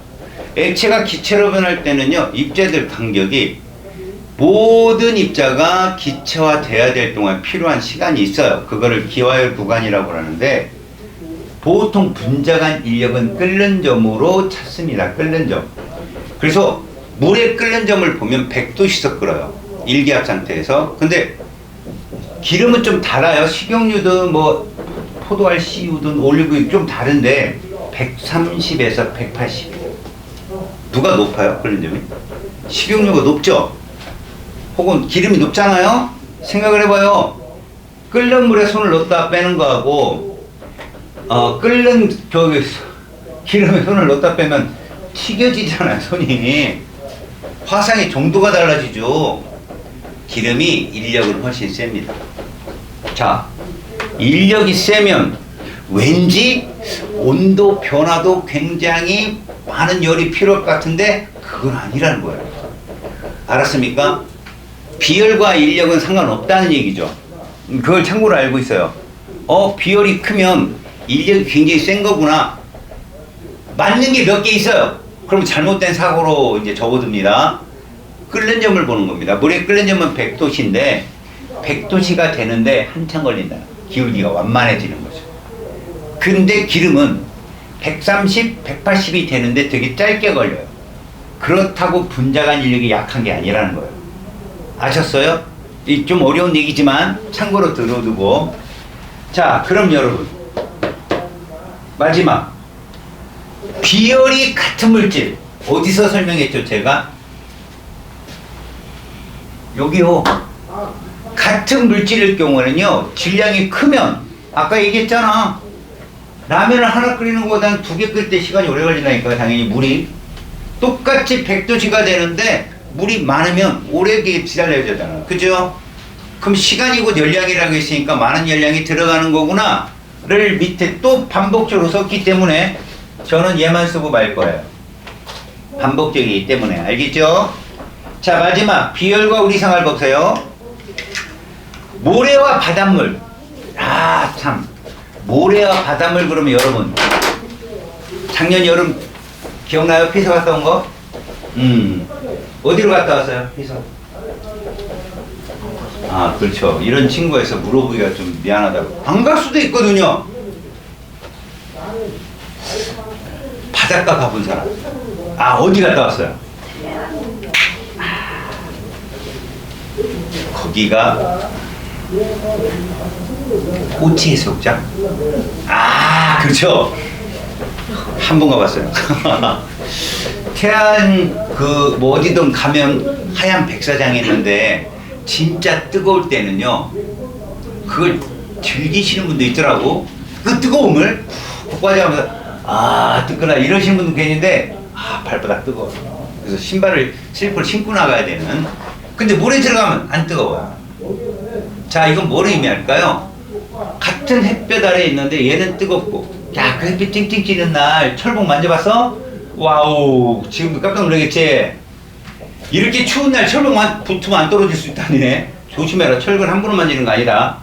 액체가 기체로 변할 때는요, 입자들 간격이 모든 입자가 기체화돼야 될 동안 필요한 시간이 있어요. 그거를 기화열 구간이라고 하는데 보통 분자간 인력은 끓는 점으로 찾습니다. 끓는 점. 그래서 물에 끓는 점을 보면 100도씨서 끓어요. 일기압 상태에서. 근데 기름은 좀 달아요. 식용유든 뭐 포도알 씨유든 올리브유 좀 다른데 130에서 180. 누가 높아요? 끓는 점이? 식용유가 높죠? 혹은 기름이 높잖아요? 생각을 해봐요. 끓는 물에 손을 넣었다 빼는 거하고 끓는 기름에 손을 넣었다 빼면 튀겨지잖아요, 손이. 화상의 정도가 달라지죠. 기름이 인력은 훨씬 셉니다. 자, 인력이 세면 왠지 온도 변화도 굉장히 많은 열이 필요할 것 같은데 그건 아니라는 거예요. 알았습니까? 비열과 인력은 상관없다는 얘기죠. 그걸 참고로 알고 있어요. 비열이 크면 인력이 굉장히 센 거구나. 맞는 게 몇 개 있어요. 그럼 잘못된 사고로 이제 접어듭니다. 끓는 점을 보는 겁니다. 물에 끓는 점은 100도씨인데 100도씨가 되는데 한참 걸린다. 기울기가 완만해지는 거죠. 근데 기름은 130, 180이 되는데 되게 짧게 걸려요. 그렇다고 분자간 인력이 약한 게 아니라는 거예요. 아셨어요? 이 좀 어려운 얘기지만 참고로 들어두고. 자, 그럼 여러분 마지막 비열이 같은 물질 어디서 설명했죠 제가? 여기요. 같은 물질일 경우에는요 질량이 크면 아까 얘기했잖아 라면을 하나 끓이는 것보다는 두 개 끓일 때 시간이 오래 걸린다니까 당연히 물이 똑같이 100도씨가 되는데 물이 많으면 오래 기다려야 되잖아 그죠? 그럼 시간이 곧 열량이라고 했으니까 많은 열량이 들어가는 거구나 를 밑에 또 반복적으로 썼기 때문에 저는 얘만 쓰고 말 거예요 반복적이기 때문에 알겠죠? 자 마지막 비열과 우리생활 보세요 모래와 바닷물 아 참 모래와 바닷물 그러면 여러분 작년 여름 기억나요? 피서 갔다 온 거? 어디로 갔다 왔어요? 피서 아 그렇죠 이런 친구에서 물어보기가 좀 미안하다고 안 갈 수도 있거든요 바닷가 가본 사람 아 어디 갔다 왔어요? 거기가 꼬치 해수욕장 아 그렇죠 한 번 가봤어요 태안 그 뭐 어디든 가면 하얀 백사장이 있는데 진짜 뜨거울 때는요 그걸 즐기시는 분도 있더라고 그 뜨거움을 푹 빠져가면서 아 뜨거나 이러시는 분도 계신데 아 발바닥 뜨거워 그래서 신발을 슬리퍼를 신고 나가야 되는 근데 물에 들어가면 안 뜨거워요 자 이건 뭐를 의미할까요? 같은 햇볕 아래에 있는데 얘는 뜨겁고 야 그 햇빛 찡찡 찌는 날 철봉 만져봤어? 와우 지금도 깜짝 놀라겠지? 이렇게 추운 날 철봉만 붙으면 안 떨어질 수 있다니 조심해라 철근 함부로 만지는 거 아니다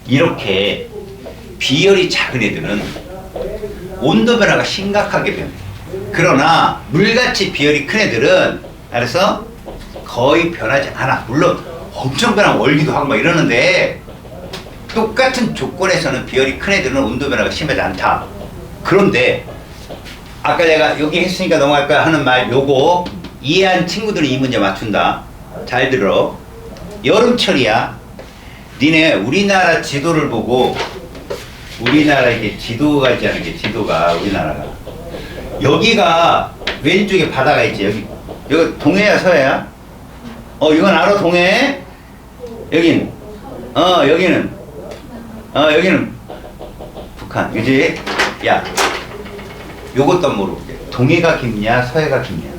이렇게 비열이 작은 애들은 온도 변화가 심각하게 변해 그러나 물같이 비열이 큰 애들은 알았어? 거의 변하지 않아 물론 엄청 변하면 얼기도 하고 막 이러는데 똑같은 조건에서는 비열이 큰 애들은 온도 변화가 심하지 않다 그런데 아까 내가 여기 했으니까 넘어갈까 하는 말 요거 이해한 친구들은 이 문제 맞춘다 잘 들어 여름철이야 니네 우리나라 지도를 보고 우리나라 이게 지도가 있지 않을게 지도가 우리나라가 여기가 왼쪽에 바다가 있지 여기 동해야 서해야? 이건 알아 동해? 여긴 여기는 북한 그지? 야 요것도 물어볼게 동해가 깊냐 서해가 깊냐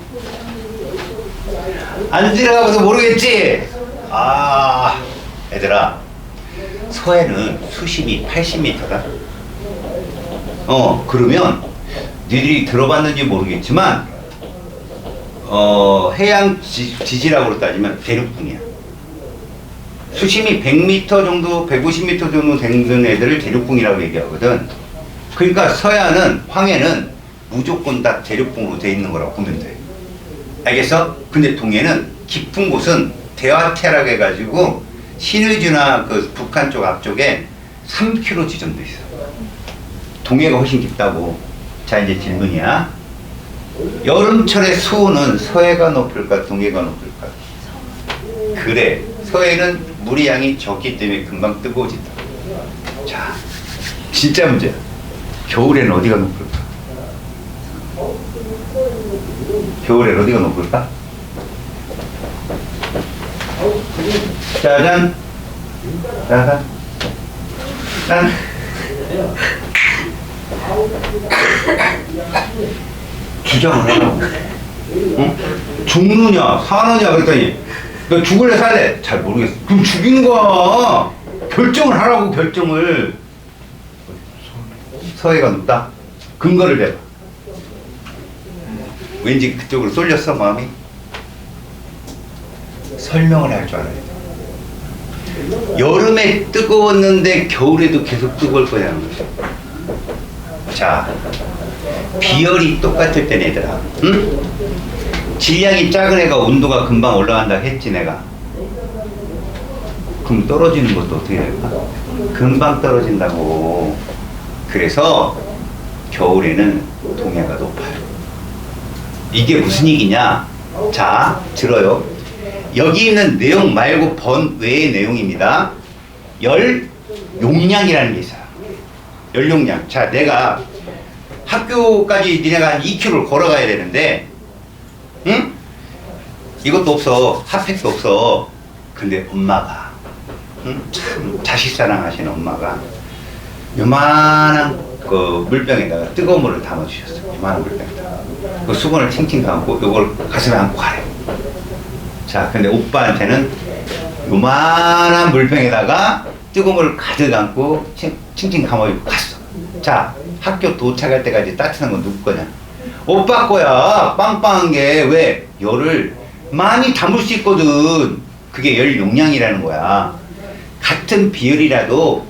안 들어가봐서 모르겠지? 아 얘들아 서해는 수심이 80m다 그러면 니들이 들어봤는지 모르겠지만 해양 지지락으로 따지면 대륙붕이야 수심이 100m 정도 150m 정도 되는 애들을 대륙붕이라고 얘기하거든 그러니까 서해안은 황해는 무조건 다 대륙붕으로 돼 있는 거라고 보면 돼 알겠어? 근데 동해는 깊은 곳은 대화태라고 해가지고 신의주나 그 북한 쪽 앞쪽에 3km 지점돼 있어 동해가 훨씬 깊다고 자 이제 질문이야 여름철의 수온은 서해가 높을까 동해가 높을까? 그래 서해는 물의 양이 적기 때문에 금방 뜨거워진다 자 진짜 문제야 겨울에는 어디가 높을까? 겨울에는 어디가 높을까? 짜잔 짜잔 짠 주장을 하라고 응? 죽느냐 사느냐 그랬더니 너 죽을래 살래? 잘 모르겠어 그럼 죽이는 거야 결정을 하라고 결정을 서해가 높다? 근거를 대봐 왠지 그쪽으로 쏠렸어 마음이? 설명을 할 줄 알아야 돼 여름에 뜨거웠는데 겨울에도 계속 뜨거울 거냐는 거죠 자 비열이 똑같을 땐 얘들아 응? 질량이 작은 애가 온도가 금방 올라간다 했지 내가 그럼 떨어지는 것도 어떻게 될까? 금방 떨어진다고 그래서 겨울에는 동해가 높아요 이게 무슨 얘기냐 자 들어요 여기 있는 내용 말고 번 외의 내용입니다 열 용량이라는 게 있어요 열 용량 자 내가 학교까지 니네가 한 2km를 걸어가야 되는데, 응? 이것도 없어. 핫팩도 없어. 근데 엄마가, 응? 참 자식 사랑하시는 엄마가 요만한 그 물병에다가 뜨거운 물을 담아주셨어. 요만한 물병에다가. 그 수건을 칭칭 감고 요걸 가슴에 안고 가래. 자, 근데 오빠한테는 요만한 물병에다가 뜨거운 물을 가득 안고 칭칭 감아주고 갔어. 자, 학교 도착할 때까지 따뜻한 건 누구 거냐? 오빠 거야. 빵빵한 게. 왜? 열을 많이 담을 수 있거든. 그게 열 용량이라는 거야. 같은 비율이라도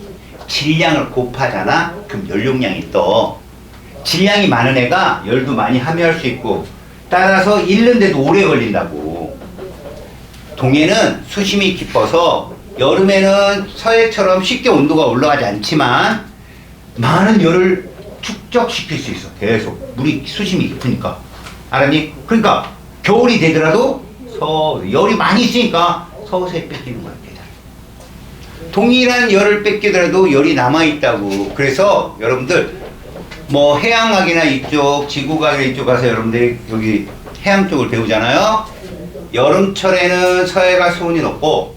질량을 곱하잖아? 그럼 열 용량이 떠. 질량이 많은 애가 열도 많이 함유할 수 있고, 따라서 잃는데도 오래 걸린다고. 동해는 수심이 깊어서 여름에는 서해처럼 쉽게 온도가 올라가지 않지만 많은 열을 축적시킬 수 있어. 계속 물이 수심이 깊으니까. 알았니? 그러니까 겨울이 되더라도 열이 많이 있으니까 서서히 뺏기는 거야. 동일한 열을 뺏기더라도 열이 남아있다고. 그래서 여러분들 뭐 해양학이나 이쪽, 지구과학이나 이쪽 가서 여러분들이 여기 해양 쪽을 배우잖아요. 여름철에는 서해가 수온이 높고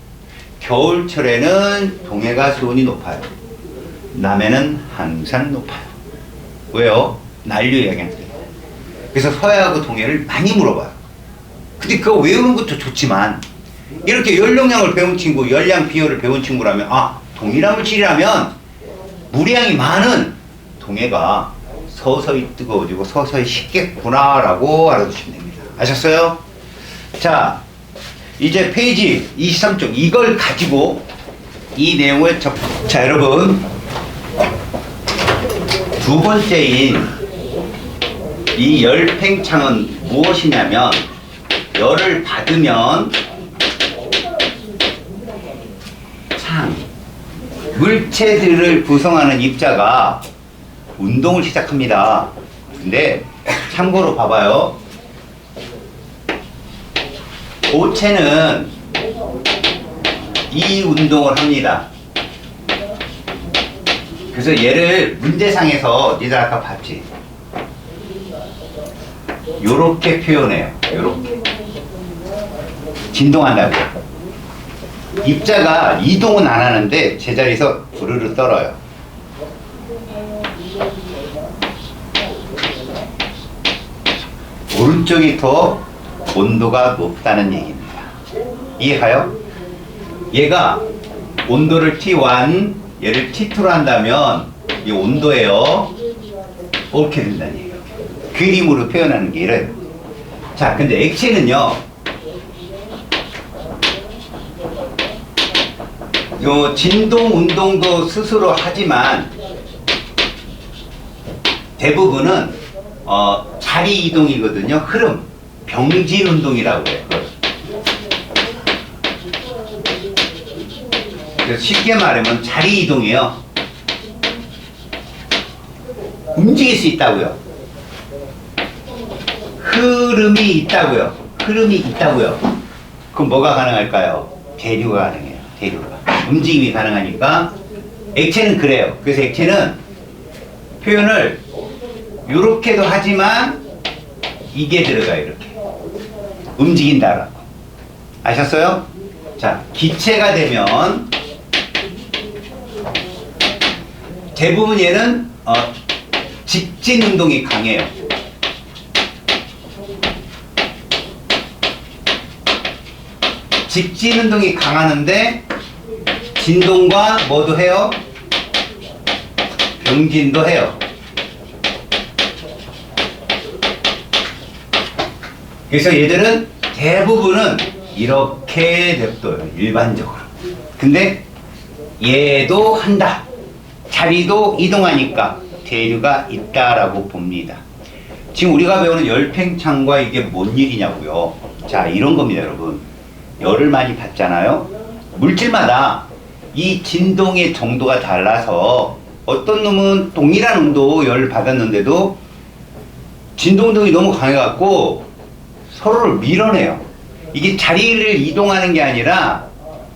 겨울철에는 동해가 수온이 높아요. 남해는 항상 높아요. 왜요? 난류 영향 때문에. 그래서 서해하고 동해를 많이 물어봐요. 근데 그거 외우는 것도 좋지만 이렇게 열용량을 배운 친구, 열량 비율을 배운 친구라면 동일한 물질이라면 물량이 많은 동해가 서서히 뜨거워지고 서서히 식겠구나 라고 알아두시면 됩니다. 아셨어요? 자, 이제 페이지 23쪽 이걸 가지고 이 내용을 자, 여러분 두 번째인 이 열팽창은 무엇이냐면, 열을 받으면 창, 물체들을 구성하는 입자가 운동을 시작합니다. 근데 참고로 봐봐요. 고체는 이 운동을 합니다. 그래서 얘를 문제상에서 니들 아까 봤지? 요렇게 표현해요. 요렇게. 진동한다고. 입자가 이동은 안 하는데 제자리에서 부르르 떨어요. 오른쪽이 더 온도가 높다는 얘기입니다. 이해가요? 얘가 온도를 T1, 얘를 T2로 한다면 이 온도예요. 이렇게 된다는 얘기예요. 그림으로 표현하는 게 이래요. 자, 근데 액체는요, 요 진동 운동도 스스로 하지만 대부분은 자리 이동이거든요. 흐름, 병진 운동이라고 해요. 그래서 쉽게 말하면 자리 이동이에요. 움직일 수 있다고요. 흐름이 있다고요. 흐름이 있다고요. 그럼 뭐가 가능할까요? 대류가 가능해요. 대류가. 움직임이 가능하니까. 액체는 그래요. 그래서 액체는 표현을 이렇게도 하지만 이게 들어가요. 이렇게. 움직인다라고. 아셨어요? 자, 기체가 되면 대부분 얘는 직진 운동이 강해요. 직진 운동이 강하는데 진동과 뭐도 해요? 병진도 해요. 그래서 얘들은 대부분은 이렇게 냅둬요. 일반적으로. 근데 얘도 한다. 자리도 이동하니까 대류가 있다라고 봅니다. 지금 우리가 배우는 열팽창과 이게 뭔 일이냐고요. 자, 이런 겁니다, 여러분. 열을 많이 받잖아요. 물질마다 이 진동의 정도가 달라서 어떤 놈은 동일한 온도 열을 받았는데도 진동 운동이 너무 강해갖고 서로를 밀어내요. 이게 자리를 이동하는 게 아니라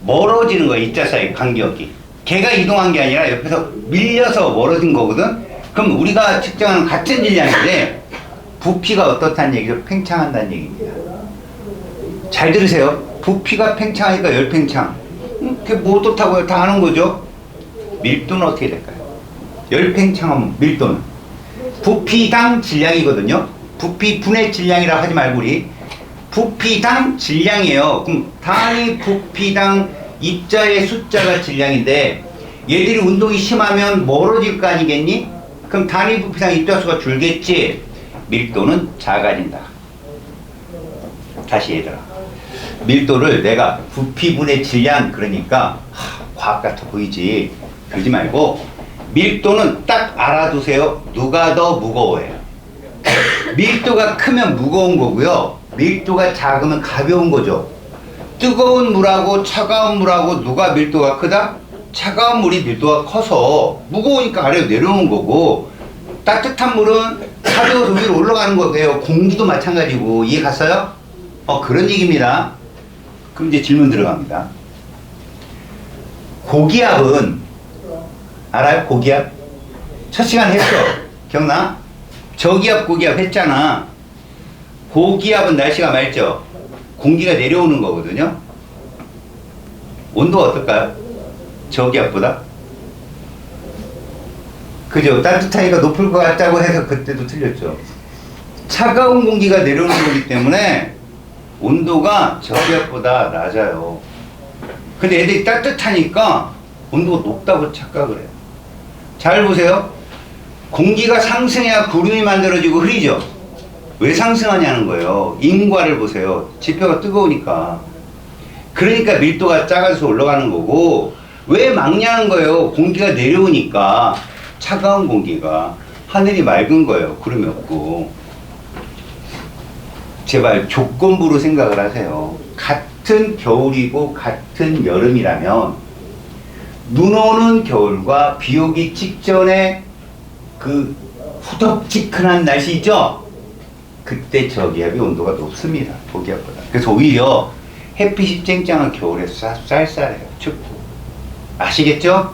멀어지는 거예요. 입자 사이 간격이. 걔가 이동한 게 아니라 옆에서 밀려서 멀어진 거거든. 그럼 우리가 측정하는 같은 질량인데 부피가 어떻다는 얘기죠? 팽창한다는 얘기입니다. 잘 들으세요. 부피가 팽창하니까 열팽창. 그게 뭐 어떻다고요? 다 아는 거죠? 밀도는 어떻게 될까요? 열팽창하면 밀도는 부피당 질량이거든요. 부피 분의 질량이라고 하지 말고 우리 부피당 질량이에요. 그럼 단위 부피당 입자의 숫자가 질량인데 얘들이 운동이 심하면 멀어질 거 아니겠니? 그럼 단위 부피당 입자 수가 줄겠지. 밀도는 작아진다. 다시 얘들아, 밀도를 내가 부피분의 질량 그러니까 과학 같아 보이지. 그러지 말고 밀도는 딱 알아두세요. 누가 더 무거워요? 밀도가 크면 무거운 거고요. 밀도가 작으면 가벼운 거죠. 뜨거운 물하고 차가운 물하고 누가 밀도가 크다? 차가운 물이 밀도가 커서 무거우니까 아래로 내려오는 거고, 따뜻한 물은 가벼워서 위로 올라가는 거예요. 공기도 마찬가지고. 이해 갔어요? 그런 얘기입니다. 그럼 이제 질문 들어갑니다. 고기압은 알아요? 고기압? 첫 시간 했어. 기억나? 저기압 고기압 했잖아. 고기압은 날씨가 맑죠? 공기가 내려오는 거거든요. 온도가 어떨까요? 저기압보다? 그죠? 따뜻하니까 높을 것 같다고 해서 그때도 틀렸죠. 차가운 공기가 내려오는 거기 때문에 온도가 저기압보다 낮아요. 근데 애들이 따뜻하니까 온도가 높다고 착각을 해요. 잘 보세요. 공기가 상승해야 구름이 만들어지고 흐리죠. 왜 상승하냐는 거예요. 인과를 보세요. 지표가 뜨거우니까. 그러니까 밀도가 작아서 올라가는 거고, 왜 막냐는 거예요. 공기가 내려오니까. 차가운 공기가. 하늘이 맑은 거예요. 구름이 없고. 제발 조건부로 생각을 하세요. 같은 겨울이고 같은 여름이라면 눈 오는 겨울과 비 오기 직전에 그 후덥지근한 날씨 있죠? 그때 저기압이 온도가 높습니다. 고기압보다. 그래서 오히려 햇빛이 쨍쨍한 겨울에 쌀쌀해요. 춥고. 아시겠죠?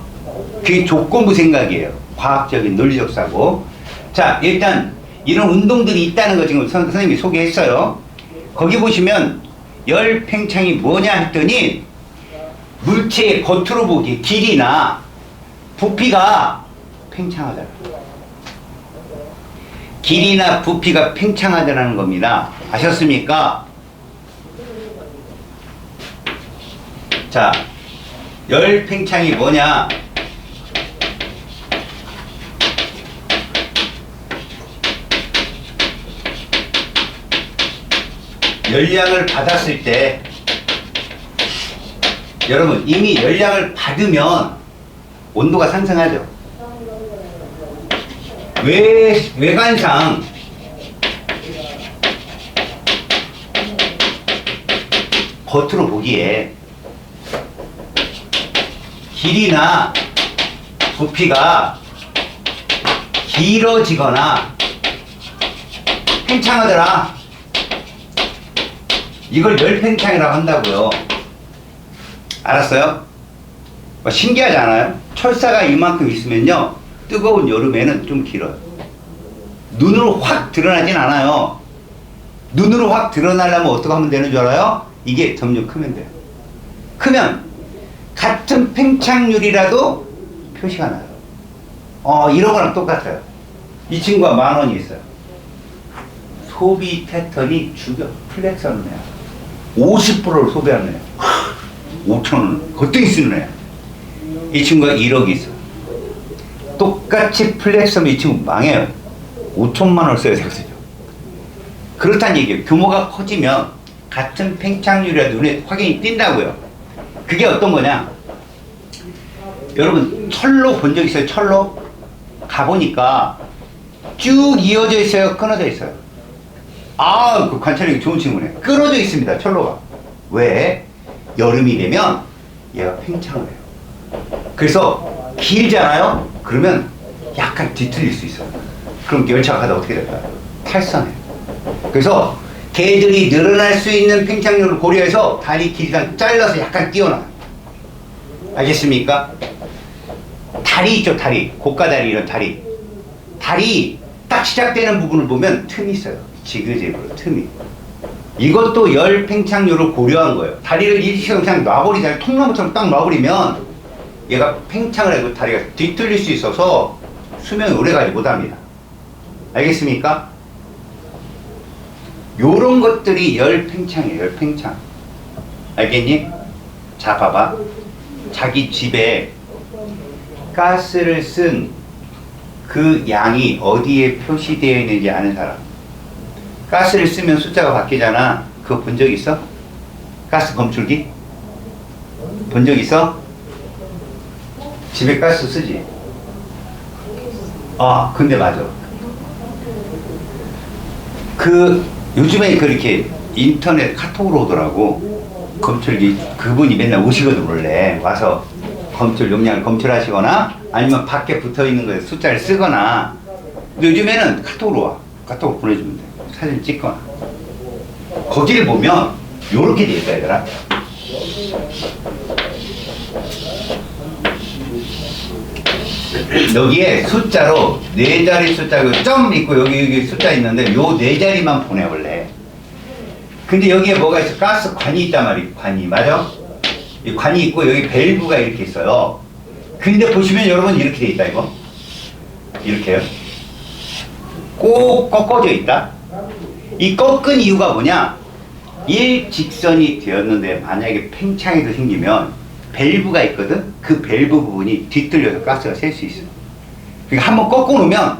그게 조건부 생각이에요. 과학적인 논리적 사고. 자, 일단 이런 운동들이 있다는 거 지금 선생님이 소개했어요. 거기 보시면 열 팽창이 뭐냐 했더니 물체의 겉으로 보기 길이나 부피가 팽창하더라. 길이나 부피가 팽창하더라는 겁니다. 아셨습니까? 자, 열 팽창이 뭐냐? 열량을 받았을 때, 여러분 이미 열량을 받으면 온도가 상승하죠. 외관상 겉으로 보기에 길이나 부피가 길어지거나 팽창하더라. 이걸 열팽창이라고 한다고요. 알았어요? 신기하지 않아요? 철사가 이만큼 있으면요, 뜨거운 여름에는 좀 길어요. 눈으로 확 드러나진 않아요. 눈으로 확 드러나려면 어떻게 하면 되는 줄 알아요? 이게 점점 크면 돼요. 크면 같은 팽창률이라도 표시가 나요. 이런 거랑 똑같아요. 이 친구가 10,000원이 있어요. 소비 패턴이 죽여. 플렉스하는 애야. 50%를 소비하는 애야. 5,000원 거뜬히 쓰는 애야. 이 친구가 1억이 있어. 똑같이 플렉스하면 이 친구 망해요. 5천만 원을 써야 되거든요. 그렇다는 얘기예요. 규모가 커지면 같은 팽창률이라도 눈에 확연히 띈다고요. 그게 어떤 거냐? 여러분 철로 본 적 있어요? 철로? 가보니까 쭉 이어져 있어요? 끊어져 있어요? 그 관찰력이 좋은 친구네. 끊어져 있습니다. 철로가. 왜? 여름이 되면 얘가 팽창을 해요. 그래서 길잖아요? 그러면 약간 뒤틀릴 수 있어요. 그럼 열차가 가다 어떻게 될까요? 탈선해요. 그래서 개들이 늘어날 수 있는 팽창률을 고려해서 다리 길이랑 잘라서 약간 띄워놔요. 알겠습니까? 다리 있죠, 다리. 고가다리 이런 다리. 다리 딱 시작되는 부분을 보면 틈이 있어요. 지그재그로 틈이. 이것도 열 팽창률을 고려한 거예요. 다리를 일시적으로 그냥 놔버리잖아요. 통나무처럼 딱 놔버리면 얘가 팽창을 해도 다리가 뒤틀릴 수 있어서 수명이 오래가지 못합니다. 알겠습니까? 요런 것들이 열 팽창이에요. 열 팽창. 알겠니? 자, 봐봐. 자기 집에 가스를 쓴 그 양이 어디에 표시되어 있는지 아는 사람. 가스를 쓰면 숫자가 바뀌잖아. 그거 본 적 있어? 가스 검출기? 본 적 있어? 집에 가스 쓰지? 아, 근데 맞아. 요즘에 그렇게 인터넷 카톡으로 오더라고. 검출기, 그분이 맨날 오시거든, 원래. 와서 검출 용량을 검출하시거나 아니면 밖에 붙어 있는 거에 숫자를 쓰거나. 근데 요즘에는 카톡으로 와. 카톡으로 보내주면 돼. 사진 찍거나. 거기를 보면 요렇게 돼 있다, 얘들아. 여기에 숫자로 네 자리 숫자, 그 점 있고 여기 숫자 있는데 요 네 자리만 보내, 원래. 근데 여기에 뭐가 있어? 가스 관이 있단 말이야. 관이. 맞아? 이 관이 있고 여기 밸브가 이렇게 있어요. 근데 보시면 여러분 이렇게 돼 있다, 이거. 이렇게요. 꼭 꺾어져 있다. 이 꺾은 이유가 뭐냐? 일직선이 되었는데 만약에 팽창이 생기면 밸브가 있거든? 그 밸브 부분이 뒤틀려서 가스가 셀 수 있어. 그러니까 한번 꺾어 놓으면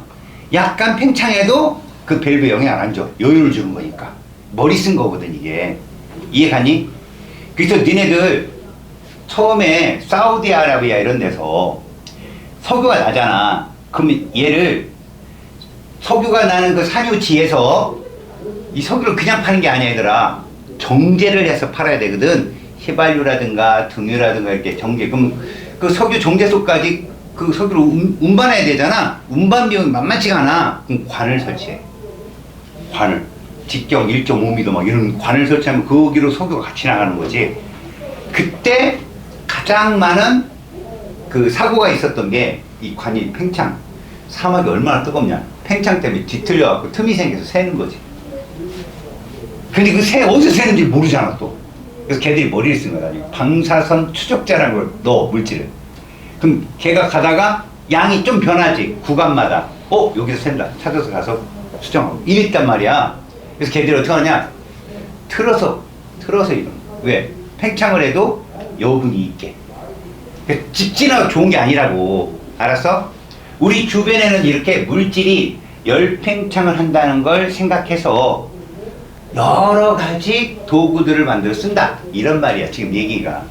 약간 팽창해도 그 밸브에 영향을 안 줘. 여유를 주는 거니까. 머리 쓴 거거든, 이게. 이해가니? 그래서 니네들 처음에 사우디아라비아 이런 데서 석유가 나잖아. 그럼 얘를 석유가 나는 그 산유지에서 이 석유를 그냥 파는 게 아니야, 얘들아. 정제를 해서 팔아야 되거든. 휘발유라든가 등유라든가 이렇게 정제. 그럼 그 석유 정제소까지 그 석유를 운반해야 되잖아. 운반 비용이 만만치가 않아. 그럼 관을 설치해. 관을. 직경 1.5m 막 이런 관을 설치하면 거기로 석유가 같이 나가는 거지. 그때 가장 많은 그 사고가 있었던 게 이 관이 팽창. 사막이 얼마나 뜨겁냐. 팽창 때문에 뒤틀려갖고 틈이 생겨서 새는 거지. 근데 그 새 어디서 새는지 모르잖아, 또. 그래서 걔들이 머리를 쓴 거야. 방사선 추적자라는 걸 넣어, 물질을. 그럼 걔가 가다가 양이 좀 변하지, 구간마다. 여기서 샌다. 찾아서 가서 수정하고. 이랬단 말이야. 그래서 걔들이 어떻게 하냐? 틀어서 이런 거야. 왜? 팽창을 해도 여분이 있게. 집진하고 좋은 게 아니라고. 알았어? 우리 주변에는 이렇게 물질이 열 팽창을 한다는 걸 생각해서 여러 가지 도구들을 만들어 쓴다. 이런 말이야, 지금 얘기가.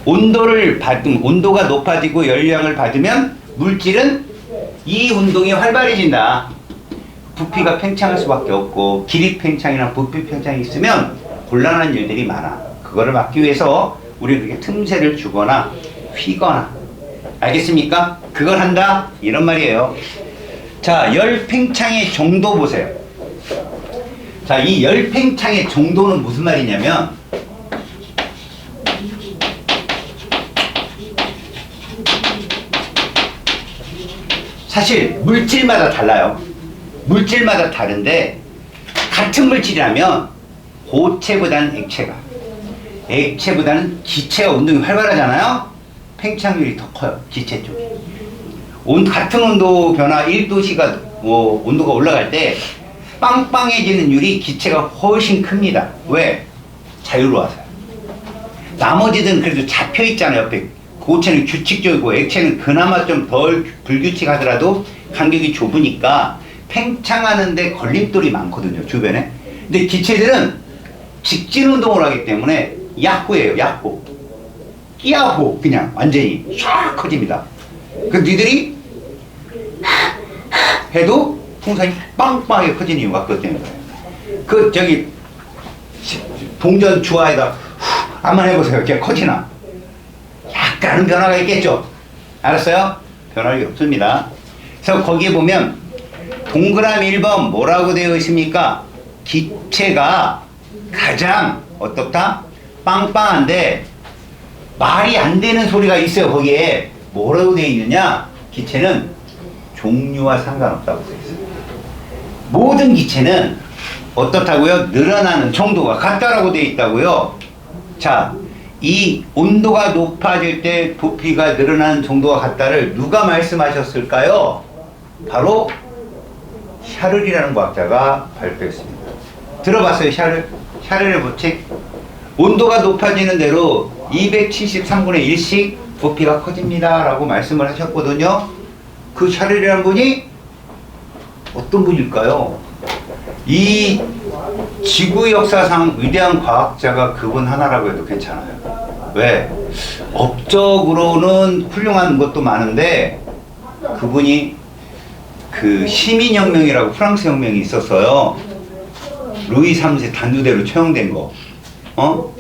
온도가 높아지고 열량을 받으면 물질은 이 운동이 활발해진다. 부피가 팽창할 수밖에 없고, 길이 팽창이나 부피 팽창이 있으면 곤란한 일들이 많아. 그거를 막기 위해서 우리는 이렇게 틈새를 주거나 휘거나. 알겠습니까? 그걸 한다. 이런 말이에요. 자, 열 팽창의 정도 보세요. 자, 이 열 팽창의 정도는 무슨 말이냐면, 사실 물질마다 달라요. 물질마다 다른데 같은 물질이라면 고체보다는 액체보다는 기체가 운동이 활발하잖아요. 팽창률이 더 커요, 기체 쪽이. 같은 온도 변화 1도씨가 온도가 올라갈 때 빵빵해지는 율이 기체가 훨씬 큽니다. 왜? 자유로워서요. 나머지들은 그래도 잡혀 있잖아요, 옆에. 고체는 규칙적이고 액체는 그나마 좀 덜 불규칙하더라도 간격이 좁으니까 팽창하는데 걸림돌이 많거든요, 주변에. 근데 기체들은 직진 운동을 하기 때문에 야호예요, 야호. 끼야호, 그냥 완전히 쫙 커집니다. 그 니들이 해도 풍선이 빵빵하게 커지는 이유가 그것 때문에 그래요. 동전 주화에다 한번 해보세요. 이렇게 커지나? 약간은 변화가 있겠죠? 알았어요? 변화가 없습니다. 그래서 거기에 보면 동그라미 1번 뭐라고 되어 있습니까? 기체가 가장 어떻다? 빵빵한데 말이 안 되는 소리가 있어요. 거기에 뭐라고 되어 있느냐? 기체는 종류와 상관없다고 되어 있어요. 모든 기체는 어떻다고요? 늘어나는 정도가 같다라고 되어 있다고요. 자, 이 온도가 높아질 때 부피가 늘어나는 정도가 같다를 누가 말씀하셨을까요? 바로 샤를이라는 과학자가 발표했습니다. 들어봤어요, 샤를? 샤를의 법칙? 온도가 높아지는 대로 273분의 1씩 부피가 커집니다 라고 말씀을 하셨거든요. 그 샤를이라는 분이 어떤 분일까요? 이 지구 역사상 위대한 과학자가 그분 하나라고 해도 괜찮아요. 왜? 업적으로는 훌륭한 것도 많은데 그분이 그 시민혁명이라고 프랑스 혁명이 있었어요. 루이 3세 단두대로 처형된 거.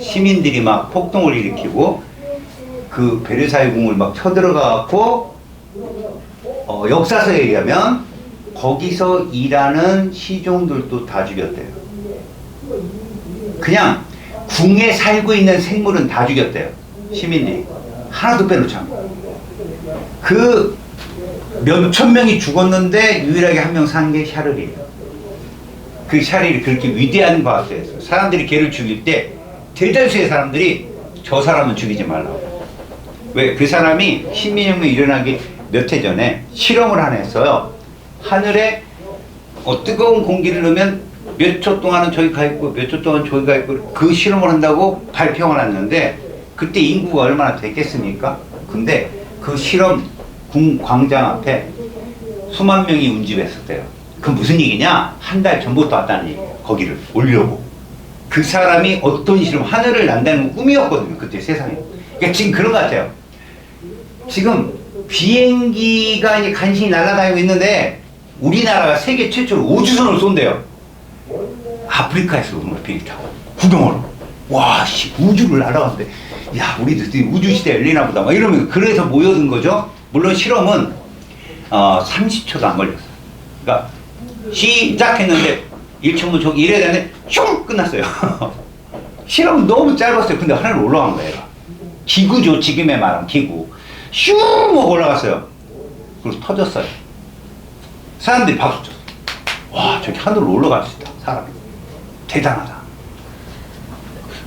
시민들이 막 폭동을 일으키고 그 베르사유 궁을 막 쳐들어가고 역사서에 의하면 거기서 일하는 시종들도 다 죽였대요. 그냥 궁에 살고 있는 생물은 다 죽였대요. 시민들이. 하나도 빼놓지 않고. 그 몇천 명이 죽었는데 유일하게 한 명 산 게 샤를이에요. 그 샤를이 그렇게 위대한 과학자였어요. 사람들이 걔를 죽일 때 대다수의 사람들이 저 사람은 죽이지 말라고. 왜? 그 사람이 신민혁명이 일어나기 몇 해 전에 실험을 하나 했어요. 하늘에 뜨거운 공기를 넣으면 몇 초 동안은 저기 가 있고 몇 초 동안 저기 가 있고 그 실험을 한다고 발표가 났는데 그때 인구가 얼마나 됐겠습니까? 근데 그 실험 광장 앞에 수만 명이 운집했었대요. 그 무슨 얘기냐? 한 달 전부터 왔다는 얘기예요. 거기를 올려고. 그 사람이 어떤 실험, 하늘을 난다는 꿈이었거든요. 그때 세상에. 그러니까 지금 그런 것 같아요. 지금 비행기가 이제 간신히 날아다니고 있는데 우리나라가 세계 최초로 우주선을 쏜대요. 아프리카에서 오는 걸 비행기 타고 구경하러. 와, 씨, 우주를 날아갔는데 야, 우리도 우주시대 열리나 보다. 막 이러면 그래서 모여든 거죠. 물론 실험은 30초도 안 걸렸어요. 그러니까 시작했는데 1초면 저기 이래야 되는데 슝! 끝났어요. 실험은 너무 짧았어요. 근데 하늘 올라간 거예요. 기구죠. 지금의 말은 기구. 슝! 하고 올라갔어요. 그리고 터졌어요. 사람들이 박수 쳤어요. 와, 저기 하늘로 올라갈 수 있다. 사람이. 대단하다.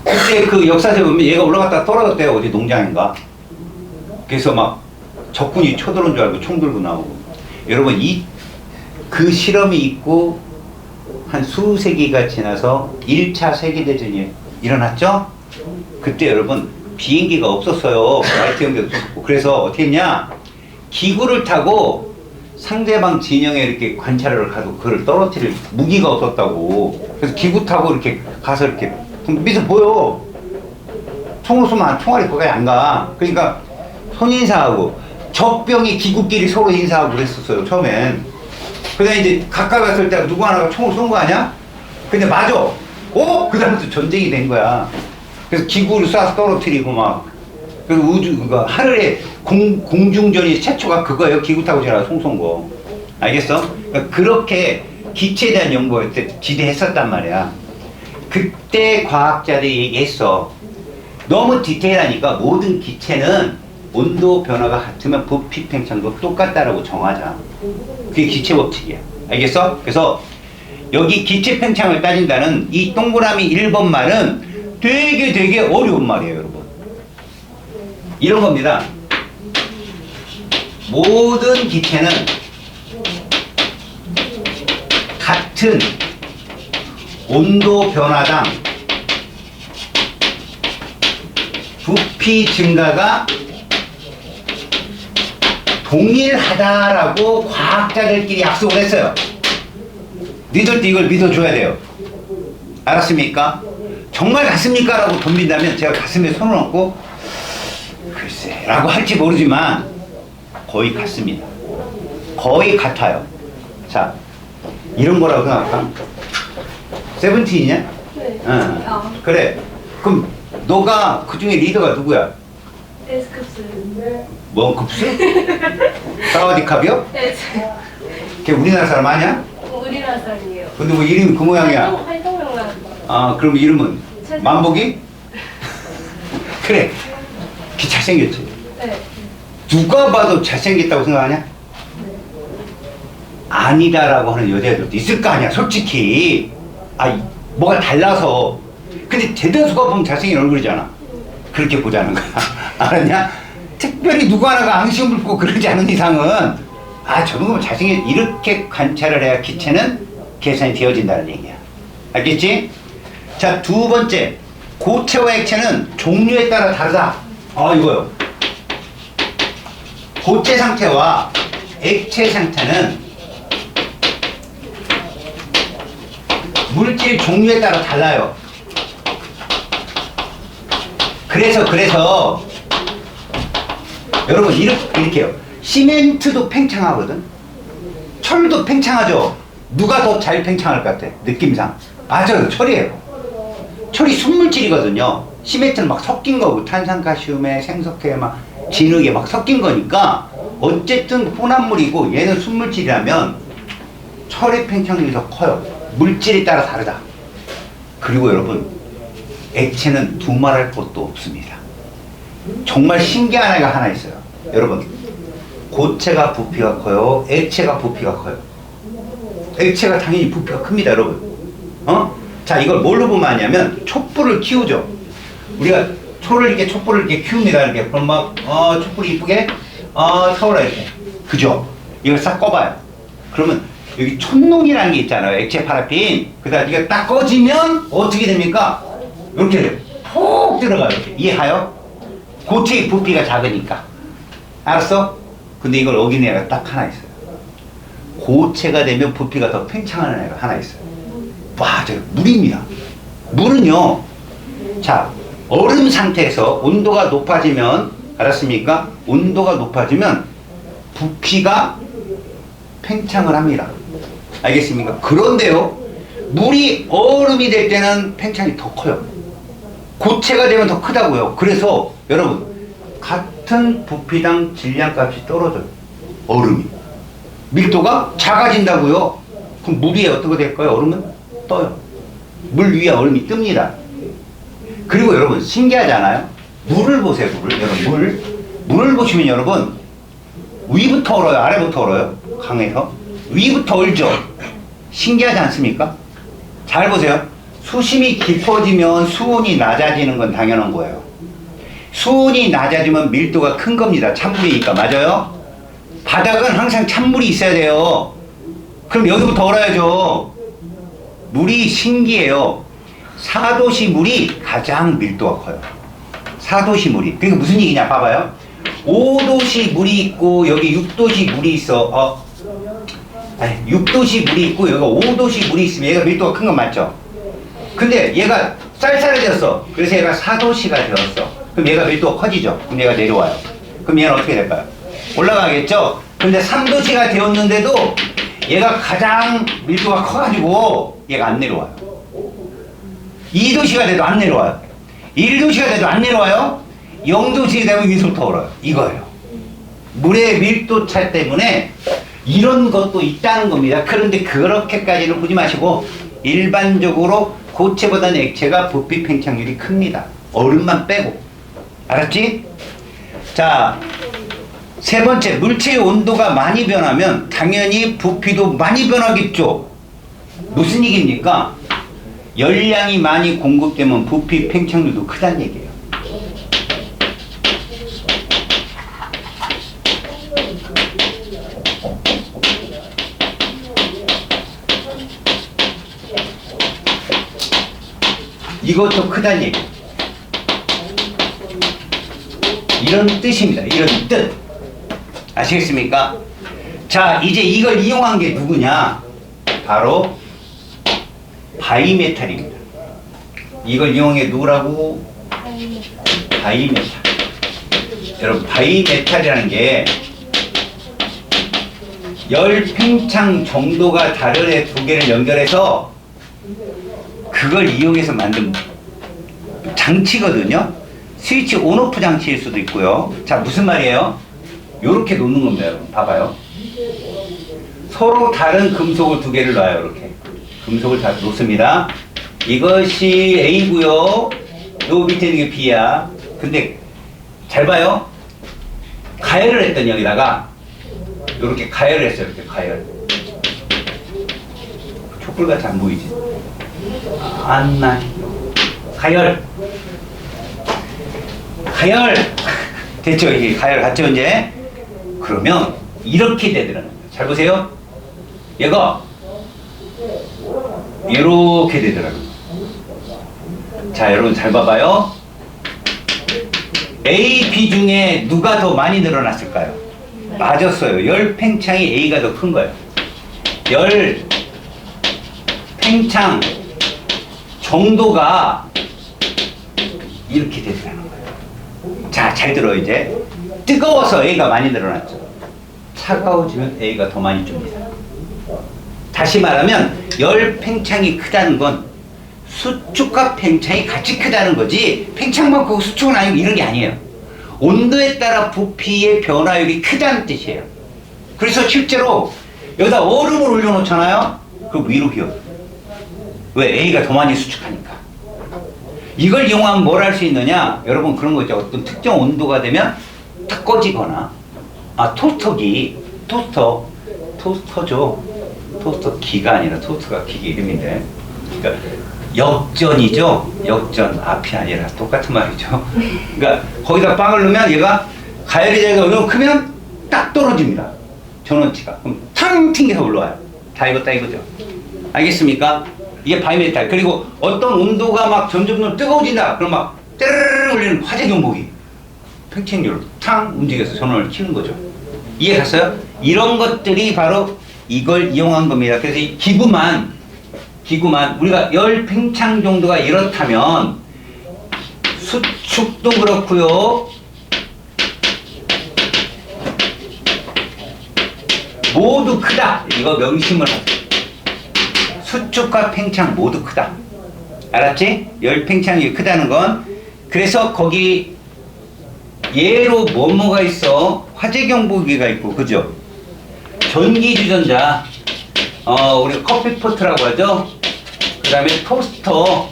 그때 그 역사에 보면 얘가 올라갔다가 떨어졌대요. 어디 농장인가. 그래서 막 적군이 쳐들어온 줄 알고 총 들고 나오고. 여러분, 그 실험이 있고 한 수세기가 지나서 1차 세계대전이 일어났죠? 그때 여러분 비행기가 없었어요. 라이트 연기도 없었고. 그래서 어떻게 했냐? 기구를 타고 상대방 진영에 이렇게 관찰을 가도 그걸 떨어뜨릴 무기가 없었다고. 그래서 기구 타고 이렇게 가서 이렇게 밑에 보여. 총을 쏘면 총알이 거기에 안 가. 그러니까 손인사하고 적병이 기구끼리 서로 인사하고 그랬었어요. 처음엔. 그다음에 이제 가까이 갔을 때 누구 하나가 총을 쏜 거 아니야? 근데 맞아. 그 다음부터 전쟁이 된 거야. 그래서 기구를 쏴서 떨어뜨리고 막. 그래서 그러니까 하늘에 공중전이 최초가 그거예요. 기구 타고 지나가 총 쏜 거. 알겠어? 그러니까 그렇게 기체에 대한 연구를 때 지대했었단 말이야. 그때 과학자들이 얘기했어. 너무 디테일하니까 모든 기체는 온도 변화가 같으면 부피 팽창도 똑같다라고 정하자. 그게 기체 법칙이야. 알겠어? 그래서 여기 기체 팽창을 따진다는 이 동그라미 1번 말은 되게 어려운 말이에요, 여러분. 이런 겁니다. 모든 기체는 같은 온도 변화당 부피 증가가 동일하다라고 과학자들끼리 약속을 했어요. 니들도 이걸 믿어줘야 돼요. 알았습니까? 정말 같습니까? 라고 덤빈다면 제가 가슴에 손을 얹고 글쎄 라고 할지 모르지만 거의 같습니다. 거의 같아요. 자, 이런 거라고 생각할까? 세븐틴이냐? 네. 응. 그래. 그럼 너가 그 중에 리더가 누구야? 에스쿱스. 뭐 급수? 사와디캅이요? 네. 걔 우리나라 사람 아니야? 우리나라 사람이에요. 근데 뭐 이름이 그 모양이야. 활동명만. 아, 그럼 이름은? 만복이? 그래. 걔 잘생겼지? 네. 누가 봐도 잘생겼다고 생각하냐? 아니다라고 하는 여자애들도 있을 거 아니야, 솔직히. 뭐가 달라서. 근데 대다수가 보면 잘생긴 얼굴이잖아. 그렇게 보자는 거야. 알았냐? 특별히 누구 하나가 앙심을 고 그러지 않은 이상은 저 놈은 잘생긴, 이렇게 관찰을 해야 기체는 계산이 되어진다는 얘기야. 알겠지? 자, 두 번째, 고체와 액체는 종류에 따라 다르다. 이거요. 고체 상태와 액체 상태는 물질 종류에 따라 달라요. 그래서 여러분 이렇게요. 시멘트도 팽창하거든. 철도 팽창하죠. 누가 더 잘 팽창할 것 같아? 느낌상. 맞아요. 철이에요. 철이 순물질이거든요. 시멘트는 막 섞인 거고, 탄산가시움에 생석회 막 진흙에 막 섞인 거니까 어쨌든 혼합물이고, 얘는 순물질이라면 철의 팽창률이 더 커요. 물질에 따라 다르다. 그리고 여러분, 액체는 두말할 것도 없습니다. 정말 신기한 애가 하나 있어요. 여러분, 고체가 부피가 커요, 액체가 부피가 커요. 액체가 당연히 부피가 큽니다, 여러분. 자, 이걸 뭘로 보면 아냐면 촛불을 키우죠. 우리가 촛불을 이렇게 키웁니다. 이렇게. 그럼 막 촛불이 이쁘게 타오라 이렇게. 그죠? 이걸 싹 꺼봐요. 그러면 여기 촛농이라는 게 있잖아요. 액체 파라핀. 그다음 이거 딱 꺼지면 어떻게 됩니까? 이렇게 돼요. 푹 들어가요. 이렇게. 이해하여? 고체의 부피가 작으니까. 알았어? 근데 이걸 어기는 애가 딱 하나 있어요. 고체가 되면 부피가 더 팽창하는 애가 하나 있어요. 맞아요. 물입니다. 물은요, 자, 얼음 상태에서 온도가 높아지면, 알았습니까? 온도가 높아지면 부피가 팽창을 합니다. 알겠습니까? 그런데요, 물이 얼음이 될 때는 팽창이 더 커요. 고체가 되면 더 크다고요. 그래서 여러분, 같은 부피당 질량값이 떨어져요. 얼음이. 밀도가 작아진다고요. 그럼 물 위에 어떻게 될까요? 얼음은 떠요. 물 위에 얼음이 뜹니다. 그리고 여러분, 신기하지 않아요? 물을 보세요. 여러분, 물을 보시면 여러분, 위부터 얼어요, 아래부터 얼어요? 강에서 위부터 얼죠. 신기하지 않습니까? 잘 보세요. 수심이 깊어지면 수온이 낮아지는 건 당연한 거예요. 수온이 낮아지면 밀도가 큰 겁니다. 찬물이니까. 맞아요? 바닥은 항상 찬물이 있어야 돼요. 그럼 여기부터 얼어야죠. 물이 신기해요. 4도씨 물이 가장 밀도가 커요. 4도씨 물이. 그러니까 무슨 얘기냐 봐봐요. 5도씨 물이 있고 여기 6도씨 물이 있어. 6도씨 물이 있고 여기가 5도씨 물이 있으면 얘가 밀도가 큰 건 맞죠? 근데 얘가 쌀쌀해졌어. 그래서 얘가 4도씨가 되었어. 그럼 얘가 밀도가 커지죠. 그럼 얘가 내려와요. 그럼 얘는 어떻게 될까요? 올라가겠죠? 근데 3도씨가 되었는데도 얘가 가장 밀도가 커가지고 얘가 안 내려와요. 2도씨가 돼도 안 내려와요. 1도씨가 돼도 안 내려와요. 0도씨가 되면 위로부터 얼어요. 이거예요. 물의 밀도 차 때문에 이런 것도 있다는 겁니다. 그런데 그렇게까지는 보지 마시고 일반적으로 고체보다는 액체가 부피 팽창률이 큽니다. 얼음만 빼고. 알았지? 자, 세 번째, 물체의 온도가 많이 변하면 당연히 부피도 많이 변하겠죠. 무슨 얘기입니까? 열량이 많이 공급되면 부피 팽창률도 크다는 얘기예요. 이것도 크다는 얘기. 이런 뜻입니다. 이런 뜻. 아시겠습니까? 자, 이제 이걸 이용한 게 누구냐? 바로 바이메탈입니다. 이걸 이용한 게 누구라고? 바이메탈. 여러분, 바이메탈이라는 게 열 팽창 정도가 다른 애 두 개를 연결해서 그걸 이용해서 만든 장치거든요. 스위치 온오프 장치일 수도 있고요. 자, 무슨 말이에요? 요렇게 놓는 겁니다, 여러분. 봐봐요. 서로 다른 금속을 두 개를 놔요, 이렇게. 금속을 다 놓습니다. 이것이 A고요. 요 밑에 있는 게 B야. 근데 잘 봐요. 가열을 했더니 여기다가 요렇게 가열을 했어요. 이렇게 가열. 뿔같이 안 보이지? 안나 가열 됐죠? 이게 가열 같죠 이제? 그러면 이렇게 되더라는 거예요. 잘 보세요. 얘가 이렇게 되더라고요. 자, 여러분 잘 봐봐요. A, B 중에 누가 더 많이 늘어났을까요? 맞았어요. 열 팽창이 A가 더 큰 거예요. 열 팽창 정도가 이렇게 되더라는 거예요. 자, 잘 들어 이제. 뜨거워서 A가 많이 늘어났죠. 차가워지면 A가 더 많이 줍니다. 다시 말하면 열 팽창이 크다는 건 수축과 팽창이 같이 크다는 거지, 팽창만 크고 수축은 아니고 이런 게 아니에요. 온도에 따라 부피의 변화율이 크다는 뜻이에요. 그래서 실제로 여기다 얼음을 올려놓잖아요. 그럼 위로 휘어. 왜? A가 더 많이 수축하니까. 이걸 이용하면 뭘 할 수 있느냐? 여러분 그런 거 있죠. 어떤 특정 온도가 되면 탁 꺼지거나, 토스터죠. 토스터기가 아니라 토스터가 기계 이름인데, 그러니까 역전이죠. 역전, 앞이 아니라 똑같은 말이죠. 그러니까 거기다 빵을 넣으면 얘가 가열이 자리가 너무 크면 딱 떨어집니다. 전원치가. 그럼 탕 튕겨서 올라와요. 다 익었다 이거죠. 알겠습니까? 이게 바이메탈. 그리고 어떤 온도가 막 점점 뜨거워진다. 그럼 막 떼르르르 울리는 화재 경보기. 팽창률 탕 움직여서 전원을 키우는 거죠. 이해 갔어요? 이런 것들이 바로 이걸 이용한 겁니다. 그래서 이 기구만 우리가 열 팽창 정도가 이렇다면 수축도 그렇고요, 모두 크다. 이거 명심을 하세요. 수축과 팽창 모두 크다. 알았지? 열 팽창이 크다는 건. 그래서 거기 예로 뭐가 있어? 화재 경보기가 있고, 그죠? 전기 주전자, 우리 커피포트라고 하죠. 그 다음에 토스터,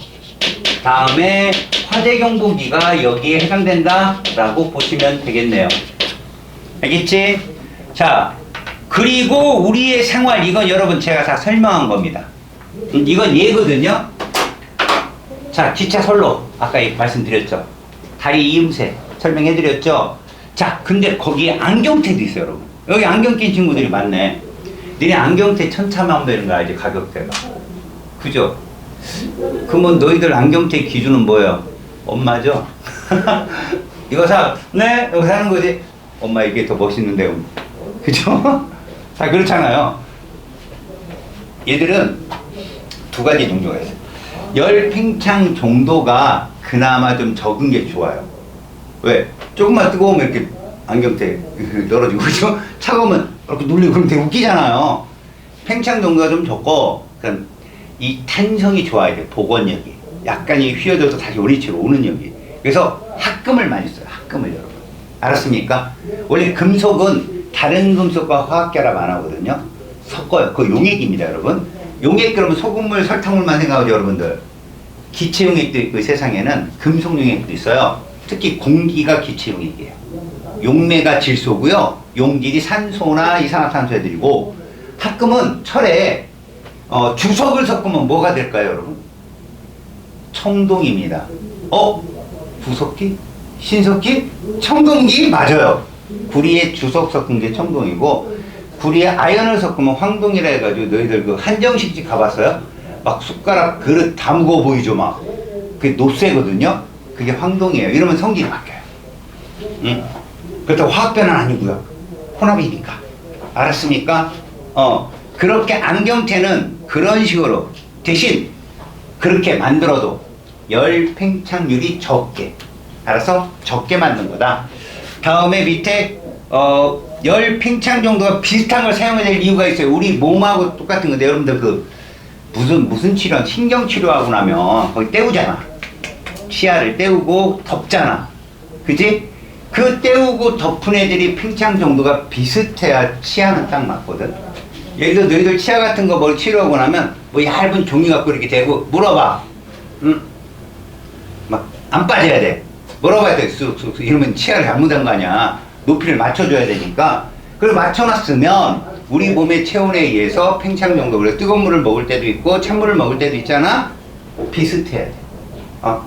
다음에 화재 경보기가 여기에 해당된다라고 보시면 되겠네요. 알겠지? 자, 그리고 우리의 생활, 이건 여러분 제가 다 설명한 겁니다. 이건 예거든요. 자, 기차 선로 아까 말씀드렸죠. 다리 이음새 설명해드렸죠. 자, 근데 거기에 안경테도 있어요, 여러분. 여기 안경 낀 친구들이 많네. 니네 안경테 천차만별인 거 알지? 가격대가. 그죠? 그러면 너희들 안경테 기준은 뭐예요? 엄마죠? 이거 사. 네? 이거 사는 거지? 엄마 이게 더 멋있는데. 그죠? 다 그렇잖아요. 얘들은 두 가지 종류가 있어요. 열 팽창 정도가 그나마 좀 적은 게 좋아요. 왜? 조금만 뜨거우면 이렇게 안경테 떨어지고, 그죠? 차가우면 이렇게 눌리고 그럼 되게 웃기잖아요. 팽창 정도가 좀 적고, 그럼 이 탄성이 좋아야 돼. 복원력이. 약간이 휘어져서 다시 원위치로 오는 역이. 그래서 합금을 많이 써요. 합금을, 여러분. 알았습니까? 원래 금속은 다른 금속과 화학결합 안 하거든요. 섞어요. 그거 용액입니다, 여러분. 용액 그러면 소금물, 설탕물만 생각하죠, 여러분들. 기체 용액도 있고, 세상에는 금속 용액도 있어요. 특히 공기가 기체 용액이에요. 용매가 질소고요. 용질이 산소나 이산화탄소 애들이고, 합금은 철에 주석을 섞으면 뭐가 될까요, 여러분? 청동입니다. 부석기? 신석기? 청동기? 맞아요. 구리에 주석 섞은 게 청동이고, 구리에 아연을 섞으면 황동이라 해가지고, 너희들 그 한정식집 가봤어요? 막 숟가락 그릇 다 무거워 보이죠, 막. 그게 노쇠거든요? 그게 황동이에요. 이러면 성질이 바뀌어요. 응? 그렇다고 화학변은 아니고요. 혼합이니까. 알았습니까? 그렇게 안경테는 그런 식으로, 대신 그렇게 만들어도 열 팽창률이 적게, 알아서 적게 만든 거다. 다음에 밑에 열 팽창 정도가 비슷한 걸 사용해야 될 이유가 있어요. 우리 몸하고 똑같은 건데, 여러분들 그 무슨 치료, 신경 치료하고 나면 거기 때우잖아. 치아를 때우고 덮잖아. 그지? 그 때우고 덮은 애들이 팽창 정도가 비슷해야 치아는 딱 맞거든. 예를 들어 너희들 치아 같은 거 뭘 치료하고 나면 뭐 얇은 종이 갖고 이렇게 대고 물어봐. 막 안 빠져야 돼. 물어봐야 돼. 쑥쑥 이러면 치아를 잘못한 거 아니야. 높이를 맞춰줘야 되니까. 그걸 맞춰놨으면 우리 몸의 체온에 의해서 팽창 정도. 그래 뜨거운 물을 먹을 때도 있고 찬물을 먹을 때도 있잖아. 비슷해야 돼.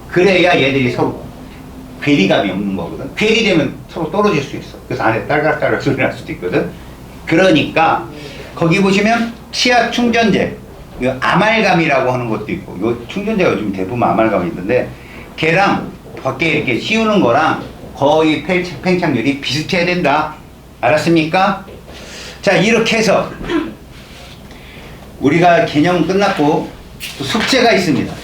그래야 얘들이 서로 괴리감이 없는 거거든. 괴리되면 서로 떨어질 수 있어. 그래서 안에 딸깍딸깍 소리 날 수도 있거든. 그러니까 거기 보시면 치아 충전재, 이거 아말감이라고 하는 것도 있고, 요 충전재가 요즘 대부분 아말감이 있는데 걔랑 밖에 이렇게 씌우는 거랑 거의 팽창률이 비슷해야 된다. 알았습니까? 자, 이렇게 해서 우리가 개념은 끝났고 또 숙제가 있습니다.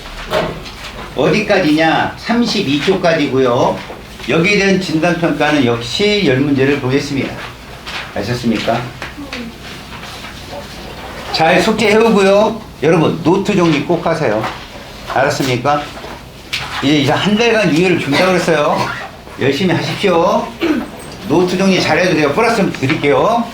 어디까지냐? 32초까지고요. 여기에 대한 진단평가는 역시 10문제를 보겠습니다. 아셨습니까? 잘 숙제 해오고요. 여러분 노트 정리 꼭 하세요. 알았습니까? 이제 한 달간 유예를 준다고 그랬어요. 열심히 하십시오. 노트 정리 잘 해도 돼요. 플러스 드릴게요.